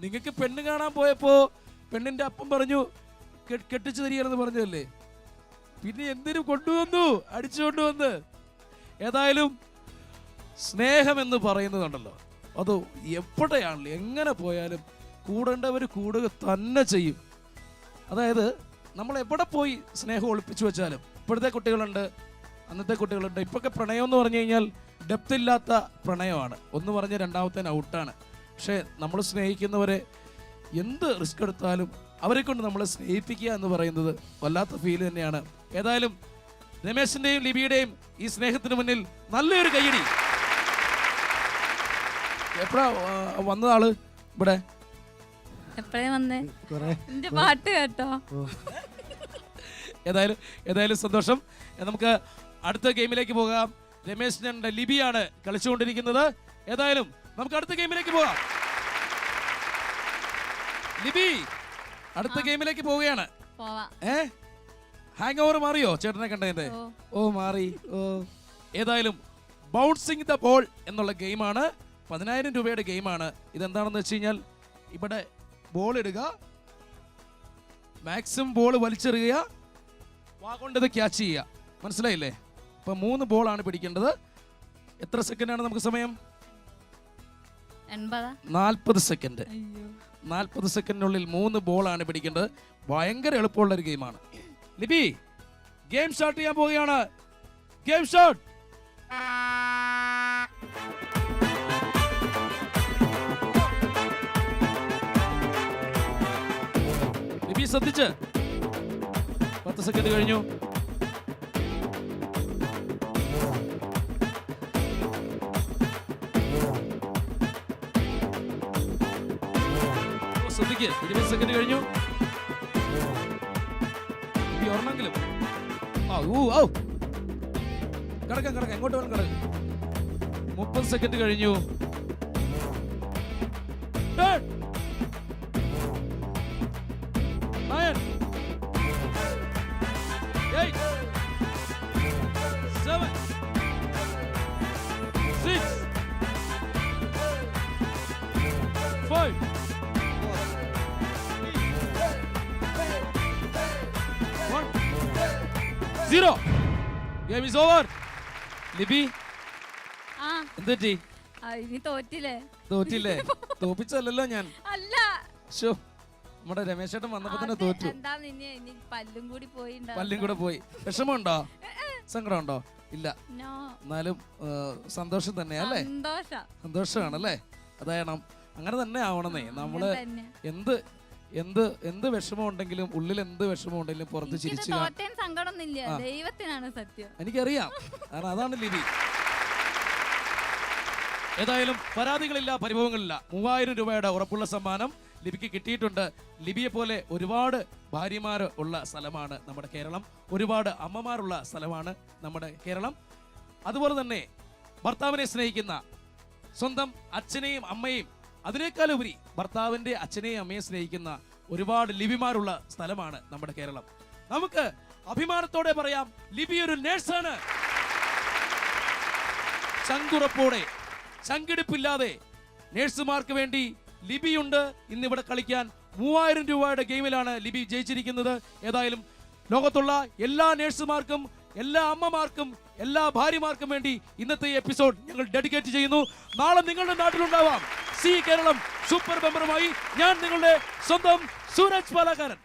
നിങ്ങൾക്ക് പെണ്ണ് കാണാൻ പോയപ്പോ പെണ്ണിന്റെ അപ്പം പറഞ്ഞു കെട്ടിച്ചു തരികയെന്ന് പറഞ്ഞതല്ലേ? പിന്നെ എന്തിനു കൊണ്ടുവന്നു? അടിച്ചുകൊണ്ടുവന്ന്. ഏതായാലും സ്നേഹം എന്ന് പറയുന്നതുണ്ടല്ലോ, അത് എപ്പോഴാണല്ലോ എങ്ങനെ പോയാലും കൂടേണ്ടവർ കൂടുക തന്നെ ചെയ്യും. അതായത് നമ്മൾ എവിടെ പോയി സ്നേഹം ഒളിപ്പിച്ചു വെച്ചാലും, ഇപ്പോഴത്തെ കുട്ടികളുണ്ട്, അന്നത്തെ കുട്ടികളുണ്ട്. ഇപ്പൊക്കെ പ്രണയം എന്ന് പറഞ്ഞു കഴിഞ്ഞാൽ ഡെപ്ത് ഇല്ലാത്ത പ്രണയമാണ്. ഒന്ന് പറഞ്ഞ് രണ്ടാമത്തേന് ഔട്ടാണ്. പക്ഷേ നമ്മൾ സ്നേഹിക്കുന്നവരെ എന്ത് റിസ്ക് എടുത്താലും അവരെ കൊണ്ട് നമ്മൾ സ്നേഹിപ്പിക്കുക എന്ന് പറയുന്നത് വല്ലാത്ത ഫീൽ തന്നെയാണ്. ഏതായാലും രമേശിന്റെയും ലിബിയുടെയും ഈ സ്നേഹത്തിന് മുന്നിൽ നല്ലൊരു കയ്യടി. എപ്പോഴാ വന്നത് ആള് ഇവിടെ?
എപ്പോഴേ വന്നേ? പാട്ട് കേട്ടോ.
ഏതായാലും സന്തോഷം. നമുക്ക് അടുത്ത ഗെയിമിലേക്ക് പോകാം. രമേശിന്റെ ലിബിയാണ് കളിച്ചുകൊണ്ടിരിക്കുന്നത്. ഏതായാലും നമുക്ക് അടുത്ത ഗെയിമിലേക്ക് പോകാം. ലിബി അടുത്ത ഗെയിമിലേക്ക് പോവുകയാണ്. ഹാങ് ഓവർ മാറിയോ ചേട്ടനെ കണ്ടതിന്റെ? ഓ മാറി. ഏതായാലും ബൗൺസിങ് ദ ബോൾ എന്നുള്ള ഗെയിമാണ്. 10,000 രൂപയുടെ ഗെയിമാണ്. ഇതെന്താണെന്ന് വെച്ച് കഴിഞ്ഞാൽ ഇവിടെ ബോൾ ഇടുക, മാക്സിമം ബോൾ വലിച്ചെറിയുക, വാഗൊണ്ടത് ക്യാച്ച് ചെയ്യുക. മനസ്സിലായില്ലേ? ഇപ്പൊ 3 ബോളാണ് പിടിക്കേണ്ടത്. എത്ര സെക്കൻഡാണ് നമുക്ക് സമയം? 40 സെക്കൻഡ്. 40 സെക്കൻഡിനുള്ളിൽ 3 ബോളാണ് പിടിക്കേണ്ടത്. ഭയങ്കര എളുപ്പമുള്ള ഒരു ഗെയിമാണ്. ലിബി ഗെയിം സ്റ്റാർട്ട് ചെയ്യാൻ പോവുകയാണ്. Game start. ലിബി ശ്രദ്ധിച്ച്. 10 സെക്കൻഡ് കഴിഞ്ഞു. ശ്രദ്ധിക്ക്. 20 സെക്കൻഡ് കഴിഞ്ഞു. ഒരെണ്ണെങ്കിലും കിടക്കാം എങ്ങോട്ട് വേണം കിടക്കാം. 30 സെക്കൻഡ് കഴിഞ്ഞു. 9 8 7 6 5 0. Game is over. ലിബി
ആ
എന്ത് പറ്റി?
ഇനി തോറ്റില്ലേ?
തോറ്റില്ലേ? തോപ്പിച്ചല്ലോ ഞാൻ.
അല്ല,
ശോ, നമ്മുടെ രമേശേട്ടൻ വന്നപ്പോ തന്നെ തോറ്റു.
എന്താ ഇനി പല്ലും കൂടി പോയി.
പല്ലും കൂടെ പോയി. വിഷമമുണ്ടോ? സങ്കടമുണ്ടോ? ഇല്ല.
നോ,
എന്നാലും സന്തോഷം തന്നെയാ അല്ലേ? സന്തോഷമാണല്ലേ? അതാണ് അങ്ങനെ തന്നെ ആവണമെന്നേ. നമ്മള് എന്ത് എന്ത് എന്ത് വിഷമം ഉണ്ടെങ്കിലും, ഉള്ളിൽ എന്ത് വിഷമം ഉണ്ടെങ്കിലും പുറത്ത് ചിരിച്ചു.
സങ്കടമൊന്നുമില്ല, ദൈവത്തിനാണ് സത്യം.
എനിക്കറിയാം, കാരണം അതാണ് ലിബി. ഏതായാലും പരാതികളില്ല, പരിഭവങ്ങളില്ല. 3000 രൂപയുടെ ഉറപ്പുള്ള സമ്മാനം ലിബിക്ക് കിട്ടിയിട്ടുണ്ട്. ലിബിയെ പോലെ ഒരുപാട് ഭാര്യമാർ ഉള്ള സ്ഥലമാണ് നമ്മുടെ കേരളം. ഒരുപാട് അമ്മമാരുള്ള സ്ഥലമാണ് നമ്മുടെ കേരളം. അതുപോലെ തന്നെ ഭർത്താവിനെ സ്നേഹിക്കുന്ന, സ്വന്തം അച്ഛനെയും അമ്മയും, അതിനേക്കാളുപരി ഭർത്താവിന്റെ അച്ഛനെയും അമ്മയെ സ്നേഹിക്കുന്ന ഒരുപാട് ലിബിമാരുള്ള സ്ഥലമാണ് നമ്മുടെ കേരളം. നമുക്ക് അഭിമാനത്തോടെ പറയാം, ലിബി ഒരു നേഴ്സാണ്. ചങ്കുറപ്പോടെ, ചങ്കിടിപ്പില്ലാതെ നേഴ്സുമാർക്ക് വേണ്ടി ലിബിയുണ്ട്. ഇന്നിവിടെ കളിക്കാൻ 3000 രൂപയുടെ ഗെയിമിലാണ് ലിബി ജയിച്ചിരിക്കുന്നത്. ഏതായാലും ലോകത്തുള്ള എല്ലാ നേഴ്സുമാർക്കും, എല്ലാ അമ്മമാർക്കും, എല്ലാ ഭാര്യമാർക്കും വേണ്ടി ഇന്നത്തെ എപ്പിസോഡ് ഞങ്ങൾ ഡെഡിക്കേറ്റ് ചെയ്യുന്നു. നാളെ നിങ്ങളുടെ നാട്ടിലുണ്ടാവാം. സി കേരളം സൂപ്പർ ബമ്പറുമായി ഞാൻ നിങ്ങളുടെ സ്വന്തം സൂരജ് പാലക്കാരൻ.